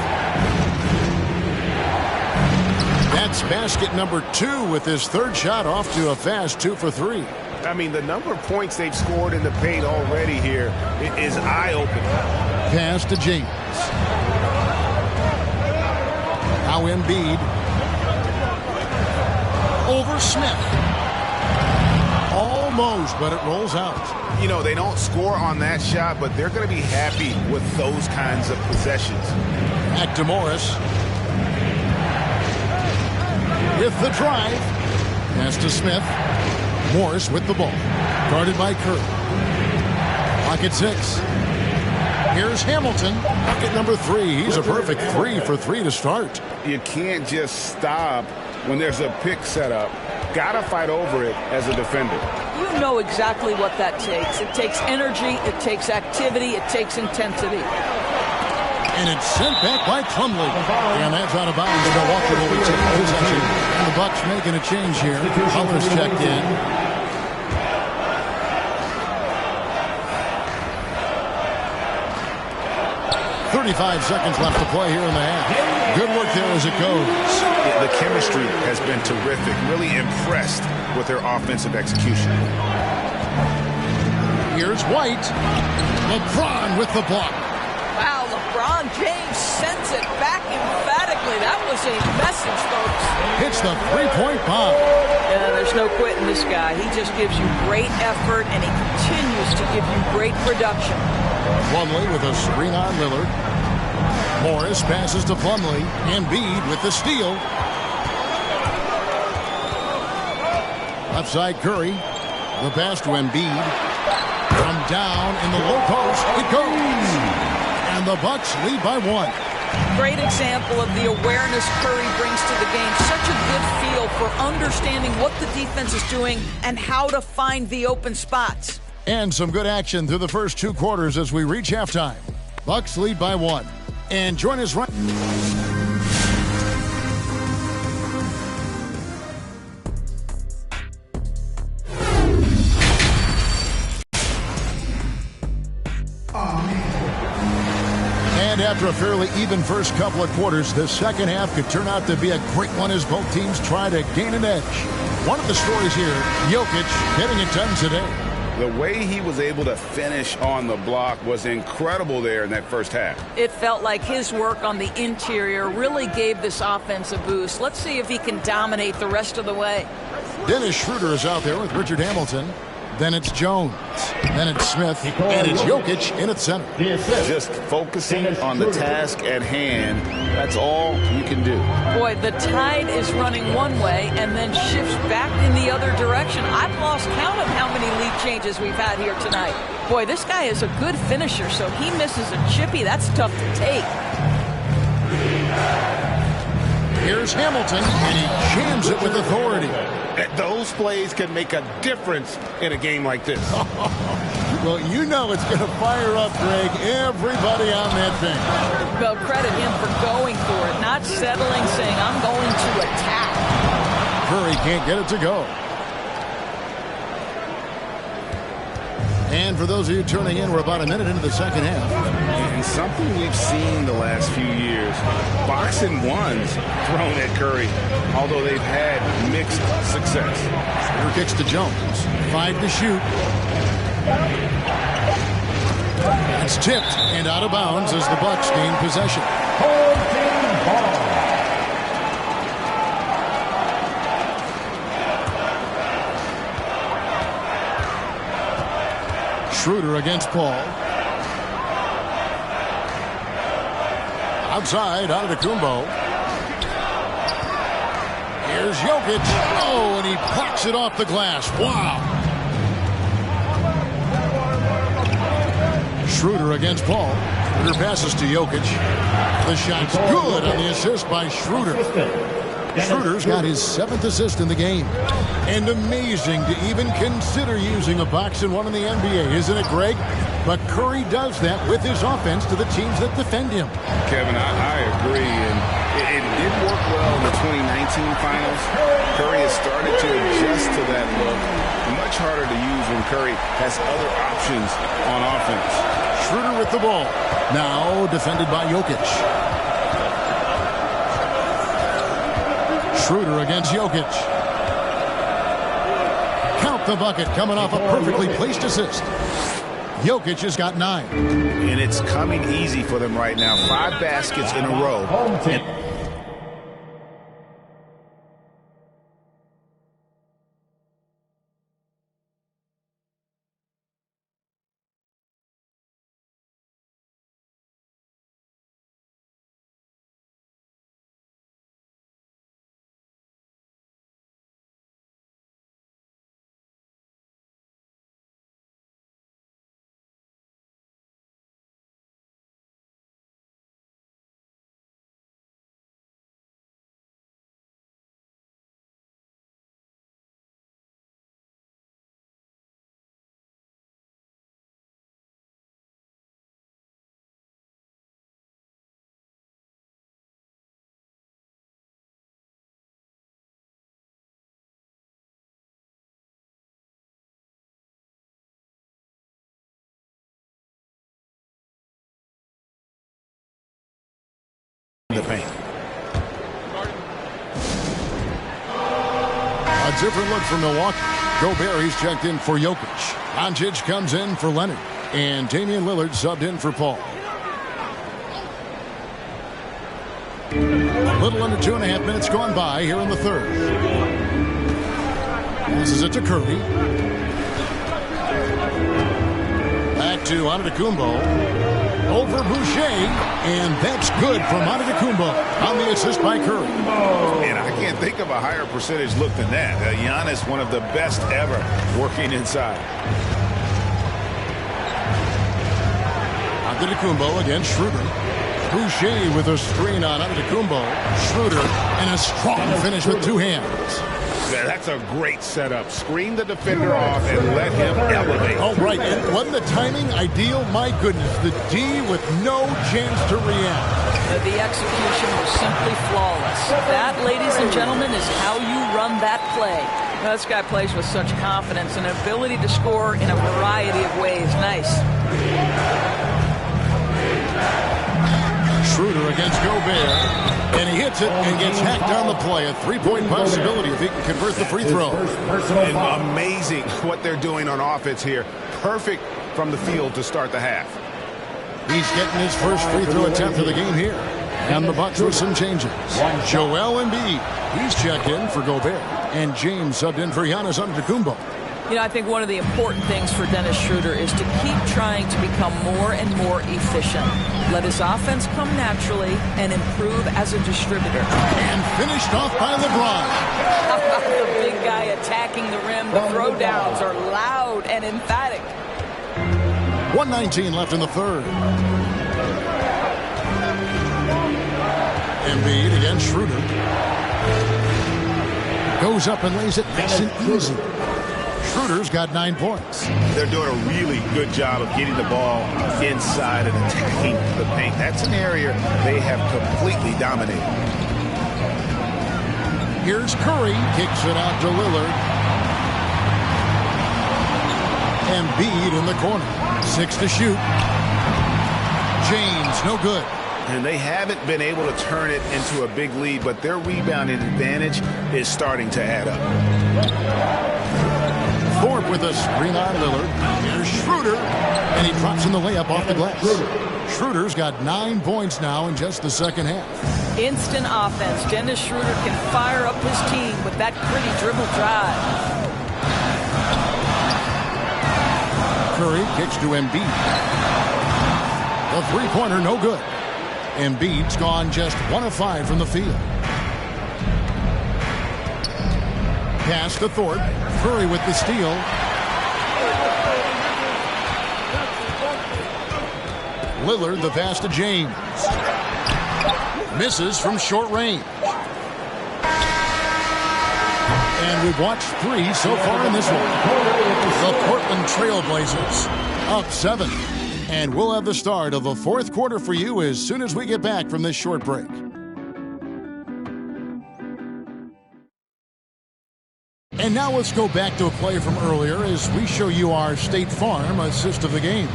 That's basket number 2 with his third shot off to a fast 2 for 3. I mean, the number of points they've scored in the paint already here is eye-opening. Pass to James. Now Embiid. Over Smith. Almost, but it rolls out. They don't score on that shot, but they're going to be happy with those kinds of possessions. Back to Morris. With the drive. Pass to Smith. Morris with the ball. Guarded by Curry. Pocket 6. Here's Hamilton. Pocket number 3. He's a perfect 3 for 3 to start. You can't just stop when there's a pick set up. Gotta fight over it as a defender. You know exactly what that takes. It takes energy, it takes activity, it takes intensity. And it's sent back by Plumlee. And that's out of bounds. Milwaukee will be taking possession. And the Bucks making a change here. Culver's checked in. 35 seconds left to play here in the half. Good work there as it goes. Yeah, the chemistry has been terrific. Really impressed with their offensive execution. Here's White. LeBron with the block. Wow, LeBron James sends it back emphatically. That was a message, folks. Hits the three-point bomb. Yeah, there's no quitting this guy. He just gives you great effort, and he continues to give you great production. Plumlee with a screen on Lillard. Morris passes to Plumlee. Embiid with the steal. Left side Curry. The pass to Embiid. From down in the low post, it goes. And the Bucks lead by 1. Great example of the awareness Curry brings to the game. Such a good feel for understanding what the defense is doing and how to find the open spots. And some good action through the first 2 quarters as we reach halftime. Bucks lead by 1. And join us right... And after a fairly even first couple of quarters, the second half could turn out to be a great one as both teams try to gain an edge. One of the stories here, Jokic getting it done today. The way he was able to finish on the block was incredible there in that first half. It felt like his work on the interior really gave this offense a boost. Let's see if he can dominate the rest of the way. Dennis Schroeder is out there with Richard Hamilton. Then it's Jones. Then it's Smith. And it's Jokic in at center. Just focusing on the task at hand. That's all you can do. Boy, the tide is running one way and then shifts back in the other direction. I've lost count of how many lead changes we've had here tonight. Boy, this guy is a good finisher, so he misses a chippy. That's tough to take. Here's Hamilton, and he jams it with authority. Those plays can make a difference in a game like this. Well, you know it's going to fire up, Greg, everybody on that bench. Well, credit him for going for it, not settling, saying, I'm going to attack. Curry can't get it to go. And for those of you turning in, we're about a minute into the second half. And something we've seen the last few years, box and ones thrown at Curry, although they've had mixed success. Here kicks to Jones. 5 to shoot. It's tipped and out of bounds as the Bucks gain possession. Schroeder against Paul. Outside, Antetokounmpo. Here's Jokic. Oh, and he plucks it off the glass. Wow. Schroeder against Paul. Schroeder passes to Jokic. The shot's good on the assist by Schroeder. Schroeder's got his 7th assist in the game. And amazing to even consider using a box and one in the NBA, isn't it, Greg? But Curry does that with his offense to the teams that defend him. Kevin, I agree. And it did work well in the 2019 finals. Curry has started to adjust to that look. Much harder to use when Curry has other options on offense. Schroeder with the ball. Now defended by Jokic. Schroeder against Jokic. Count the bucket coming off a perfectly placed assist. Jokic has got 9. And it's coming easy for them right now. 5 baskets in a row. different look for Milwaukee. Gobert, he's checked in for Jokic. Doncic comes in for Leonard. And Damian Lillard subbed in for Paul. A little under 2.5 minutes gone by here in the third. Passes it to Curry. Back to Antetokounmpo. Over Boucher, and that's good from Antetokounmpo on the assist by Curry. And I can't think of a higher percentage look than that. Giannis, one of the best ever working inside. Antetokounmpo against Schroeder. Boucher with a screen on Antetokounmpo. Schroeder, and a strong finish with two hands. Yeah, that's a great setup. Screen the defender off and let him elevate. Oh, right. And wasn't the timing ideal? My goodness. The D with no chance to react. The execution was simply flawless. That, ladies and gentlemen, is how you run that play. This guy plays with such confidence and ability to score in a variety of ways. Nice. Schroeder against Gobert. And he hits it and gets hacked on the play. A three-point possibility if he can convert the free throw. And amazing what they're doing on offense here. Perfect from the field to start the half. He's getting his first free throw attempt of the game here. And the Bucks with some changes. Joel Embiid, he's checked in for Gobert. And James subbed in for Giannis Antetokounmpo. You know, I think one of the important things for Dennis Schroeder is to keep trying to become more and more efficient. Let his offense come naturally and improve as a distributor. And finished off by LeBron. The big guy attacking the rim. The throwdowns are loud and emphatic. 1:19 left in the third. Embiid against Schroeder. Goes up and lays it nice and easy. Schroeder's got 9 points. They're doing a really good job of getting the ball inside and attacking the paint. That's an area they have completely dominated. Here's Curry. Kicks it out to Lillard. Embiid in the corner. 6 to shoot. James, no good. And they haven't been able to turn it into a big lead, but their rebounding advantage is starting to add up. Thorpe with a screen on Lillard. Here's Schroeder, and he drops in the layup off the glass. Schroeder's got 9 points now in just the second half. Instant offense. Dennis Schroeder can fire up his team with that gritty dribble drive. Curry kicks to Embiid. The three-pointer no good. Embiid's gone just 1 of 5 from the field. Pass to Thorpe. Curry with the steal. Lillard the pass to James. Misses from short range. And we've watched 3 so far in this one. The Portland Trailblazers up 7. And we'll have the start of the fourth quarter for you as soon as we get back from this short break. And now let's go back to a play from earlier as we show you our State Farm assist of the game.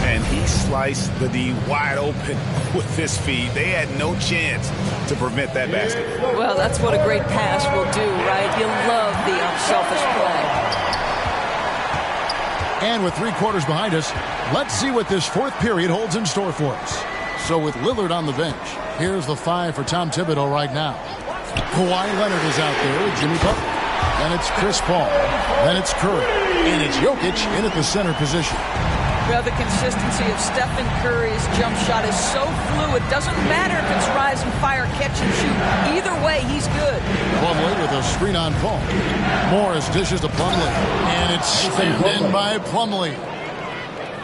And he sliced the D wide open with his feet. They had no chance to prevent that basket. Well, that's what a great pass will do, right? You love the unselfish play. And with 3 quarters behind us, let's see what this fourth period holds in store for us. So with Lillard on the bench, here's the 5 for Tom Thibodeau right now. Kawhi Leonard is out there with Jimmy Butler. Then it's Chris Paul. Then it's Curry. And it's Jokic in at the center position. Well, the consistency of Stephen Curry's jump shot is so fluid. Doesn't matter if it's rise and fire, catch and shoot. Either way, he's good. Plumlee with a screen on Paul. Morris dishes to Plumlee. And it's slammed in by Plumlee.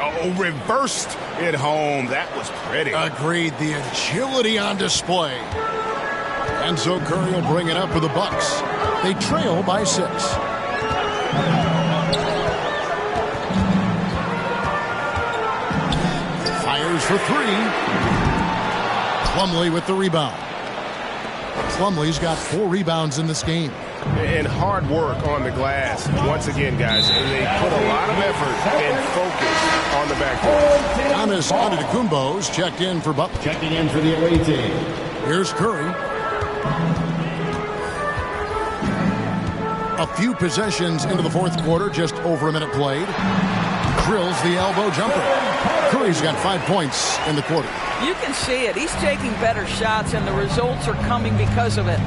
Oh, reversed it home. That was pretty. Agreed. The agility on display. And so Curry will bring it up for the Bucks. They trail by 6. Fires for 3. Plumlee with the rebound. Plumlee's got 4 rebounds in this game. And hard work on the glass. Once again, guys, and they put a lot of effort and focus on the backcourt. Giannis Antetokounmpo's checked in for Butler. Checking in for the away team. Here's Curry. A few possessions into the fourth quarter, just over a minute played. Drills the elbow jumper. Curry's got 5 points in the quarter. You can see it. He's taking better shots, and the results are coming because of it.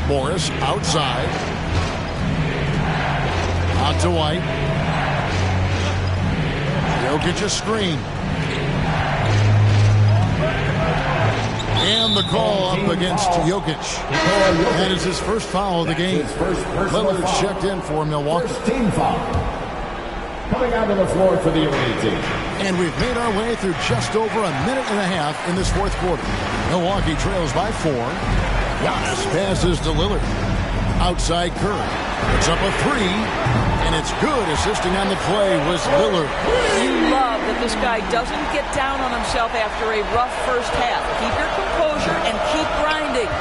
Morris outside. Out to White. Jokic a screen. And the call up against Jokic. That is his first foul of the game. Lillard's checked in for Milwaukee. First team foul. Coming out on the floor for the away team. And we've made our way through just over a minute and a half in this fourth quarter. Milwaukee trails by 4. Giannis passes to Lillard. Outside Curry. Puts up a 3. And it's good. Assisting on the play was Lillard. You love that this guy doesn't get down on himself after a rough first half. Keep your composure and keep grinding.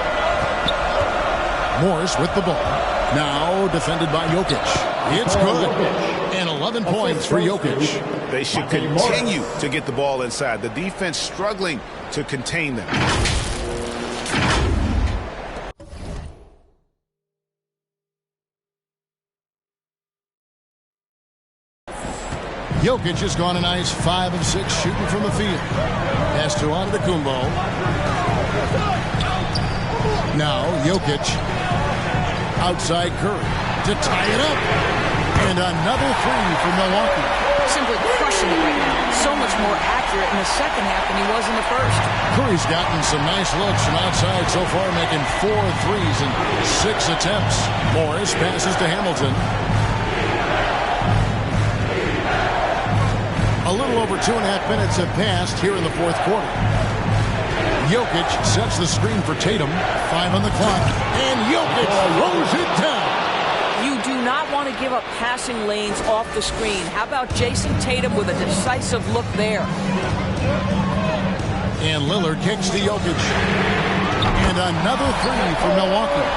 Morris with the ball. Now defended by Jokic. It's good. And 11 points for Jokic. They should continue to get the ball inside. The defense struggling to contain them. Jokic has gone a nice 5 of 6 shooting from the field. Pass to Antetokounmpo. Now Jokic outside Curry to tie it up. And another 3 for Milwaukee. Simply crushing it right now. So much more accurate in the second half than he was in the first. Curry's gotten some nice looks from outside so far, making 4 threes in 6 attempts. Morris passes to Hamilton. A little over 2.5 minutes have passed here in the fourth quarter. Jokic sets the screen for Tatum. 5 on the clock. And Jokic throws it down. You do not want to give up passing lanes off the screen. How about Jason Tatum with a decisive look there? And Lillard kicks to Jokic. And another 3 for Milwaukee.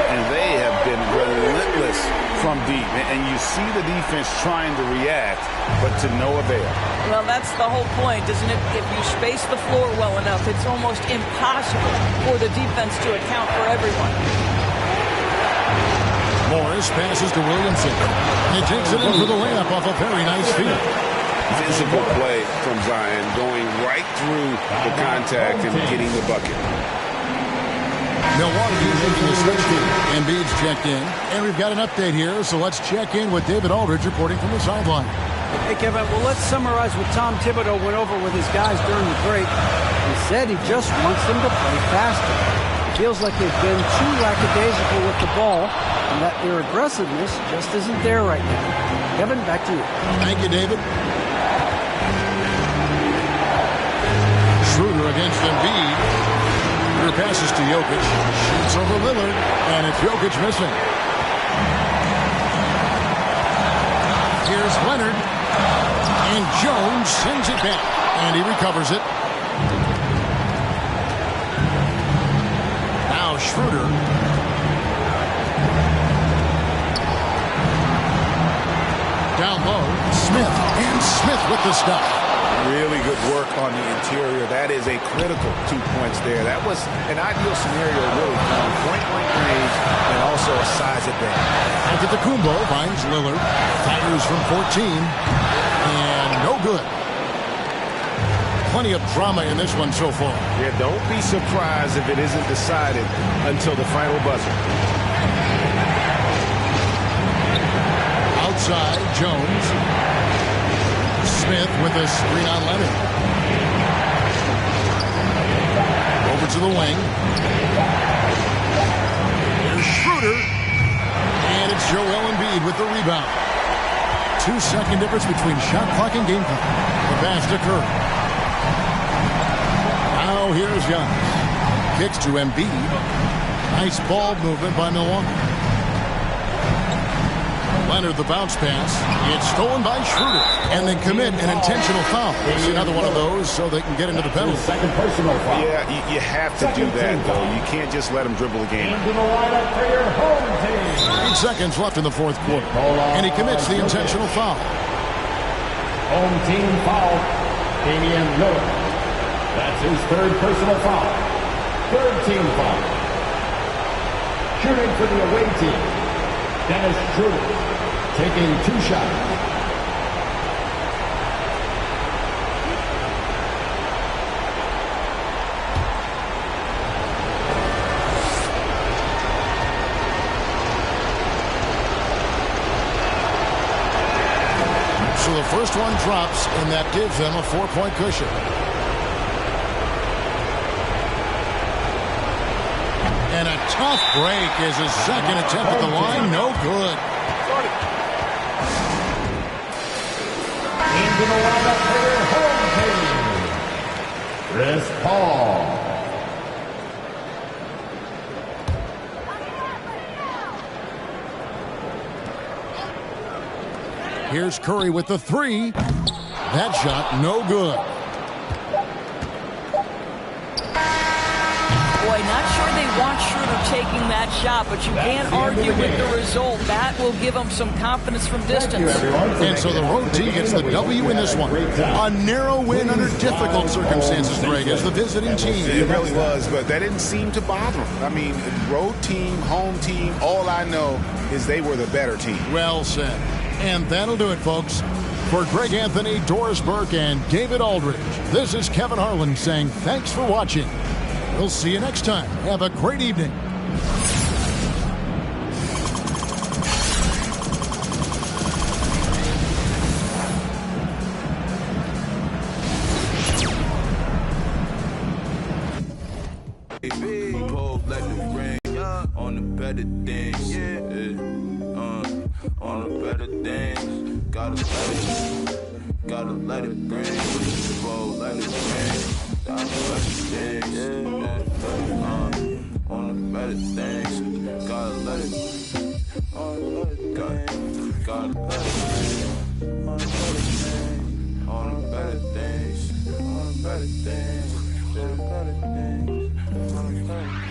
And they have been relentless from deep. And you see the defense trying to react, but to no avail. Well, that's the whole point, isn't it? If you space the floor well enough, it's almost impossible for the defense to account for everyone. Morris passes to Williamson. He takes it in for the layup off a very nice feed. Physical play from Zion, going right through the contact and getting the bucket. Milwaukee making a switch team. Embiid's checked in. And we've got an update here, so let's check in with David Aldridge reporting from the sideline. Hey, Kevin, well, let's summarize what Tom Thibodeau went over with his guys during the break. He said he just wants them to play faster. It feels like they've been too lackadaisical with the ball, and that their aggressiveness just isn't there right now. Kevin, back to you. Thank you, David. Schroeder against Embiid. Passes to Jokic. Shoots over Lillard. And it's Jokic missing. Here's Leonard. And Jones sends it back. And he recovers it. Now Schroeder. Down low. Smith. And Smith with the stop. Really good work on the interior. That is a critical 2 points there. That was an ideal scenario, really, from point-blank range and also a size advantage. Antetokounmpo finds Lillard. Fires from 14. And no good. Plenty of drama in this one so far. Yeah, don't be surprised if it isn't decided until the final buzzer. Outside, Jones. Smith with a screen on Leonard. Over to the wing. Here's Schroeder. And it's Joel Embiid with the rebound. 2-second difference between shot clock and game clock. The pass to Curry. Now here's Giannis. Kicks to Embiid. Nice ball movement by Milwaukee. Leonard, the bounce pass. It's stolen by Schroeder. And they commit an intentional foul. It's another one of those so they can get into the penalty. Second personal foul. Yeah, you have to do that, though. You can't just let them dribble the game. Into the lineup for your home team. 8 seconds left in the fourth quarter. And he commits the intentional foul. Home team foul. Damian Lillard. That's his third personal foul. Third team foul. Shooting for the away team, Dennis Truder, taking 2 shots. So the first one drops, and that gives them a 4-point cushion. And a tough break is his second attempt at the line. No good. Into the lineup for your home team, Chris Paul. Here's Curry with the 3. That shot, no good. Boy, not sure they want Schroeder taking that shot, but you can't argue with the result. That will give them some confidence from distance. And so the road team gets the W in this one. A narrow win under difficult circumstances, Greg, as the visiting team. It really was, but that didn't seem to bother them. I mean, road team, home team, all I know is they were the better team. Well said. And that'll do it, folks. For Greg Anthony, Doris Burke, and David Aldridge, this is Kevin Harlan saying thanks for watching. We'll see you next time. Have a great evening. On the better things, on the better things, gotta let it bring, roll, let it bring, gotta let it things, on the better things, gotta let it, gotta let it, on the better things, on the better things, on the better things, on the better things.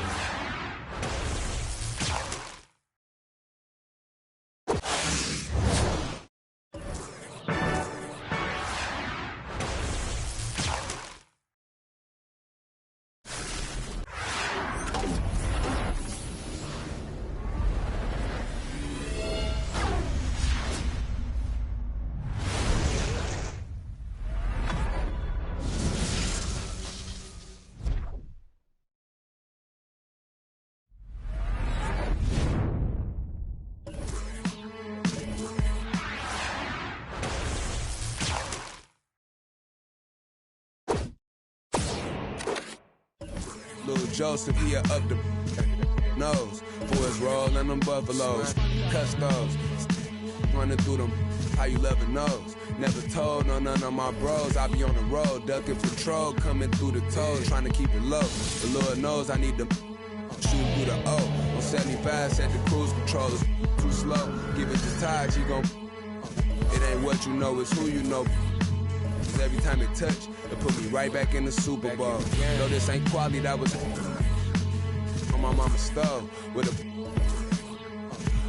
Little Joseph, he up the nose. Boys rolling them buffaloes. Custos, running through them. How you love it knows. Never told none of my bros. I be on the road, ducking patrol, coming through the toes, trying to keep it low. The Lord knows I need to shoot through the O. On 75, set the cruise controller. Too slow, give it to Taj, he gon'. It ain't what you know, it's who you know. Every time it touch, it put me right back in the Super Bowl. No, this ain't quality, that was on my mama's stove. With a,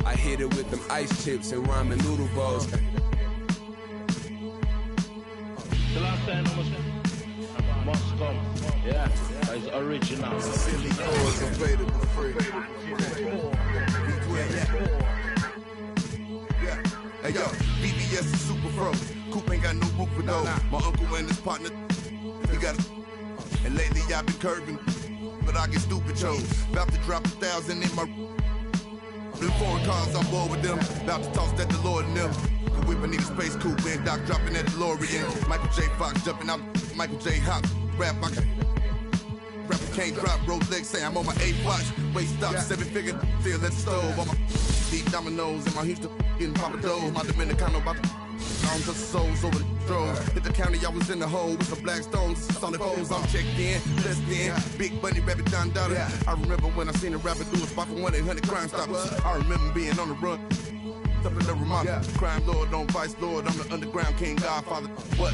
I hit it with them ice chips and ramen noodle bowls. The last time must come. Yeah, it's original. Silly goals available free. Hey yo, BBS is super pro. Coop ain't got no roof for those. My uncle and his partner, he got it. And lately I've been curving, but I get stupid chose. About to drop 1,000 in my. Them foreign cars, I'm bored with them. About to toss that DeLorean them. The whip, I need a space coupe, and Doc dropping that DeLorean. Michael J. Fox jumping out. Michael J. Hop, rap, rapper can't drop, Rolex say I'm on my 8 watch. Wait, stop, 7-figure, still at the stove. On my deep dominoes in my Houston, getting Papa Doe. My Dominicano about to on the souls over the drove. Hit the county, I was in the hole with some black stones. Solid foes, I'm checked in, blessed in. Big Bunny, Rabbit John Dollar. I remember when I seen a rapper do a spot for 1-800 Crime Stoppers. I remember being on the run. Up in the Ramada. Crime Lord, on Vice Lord, I'm the underground king, Godfather. What?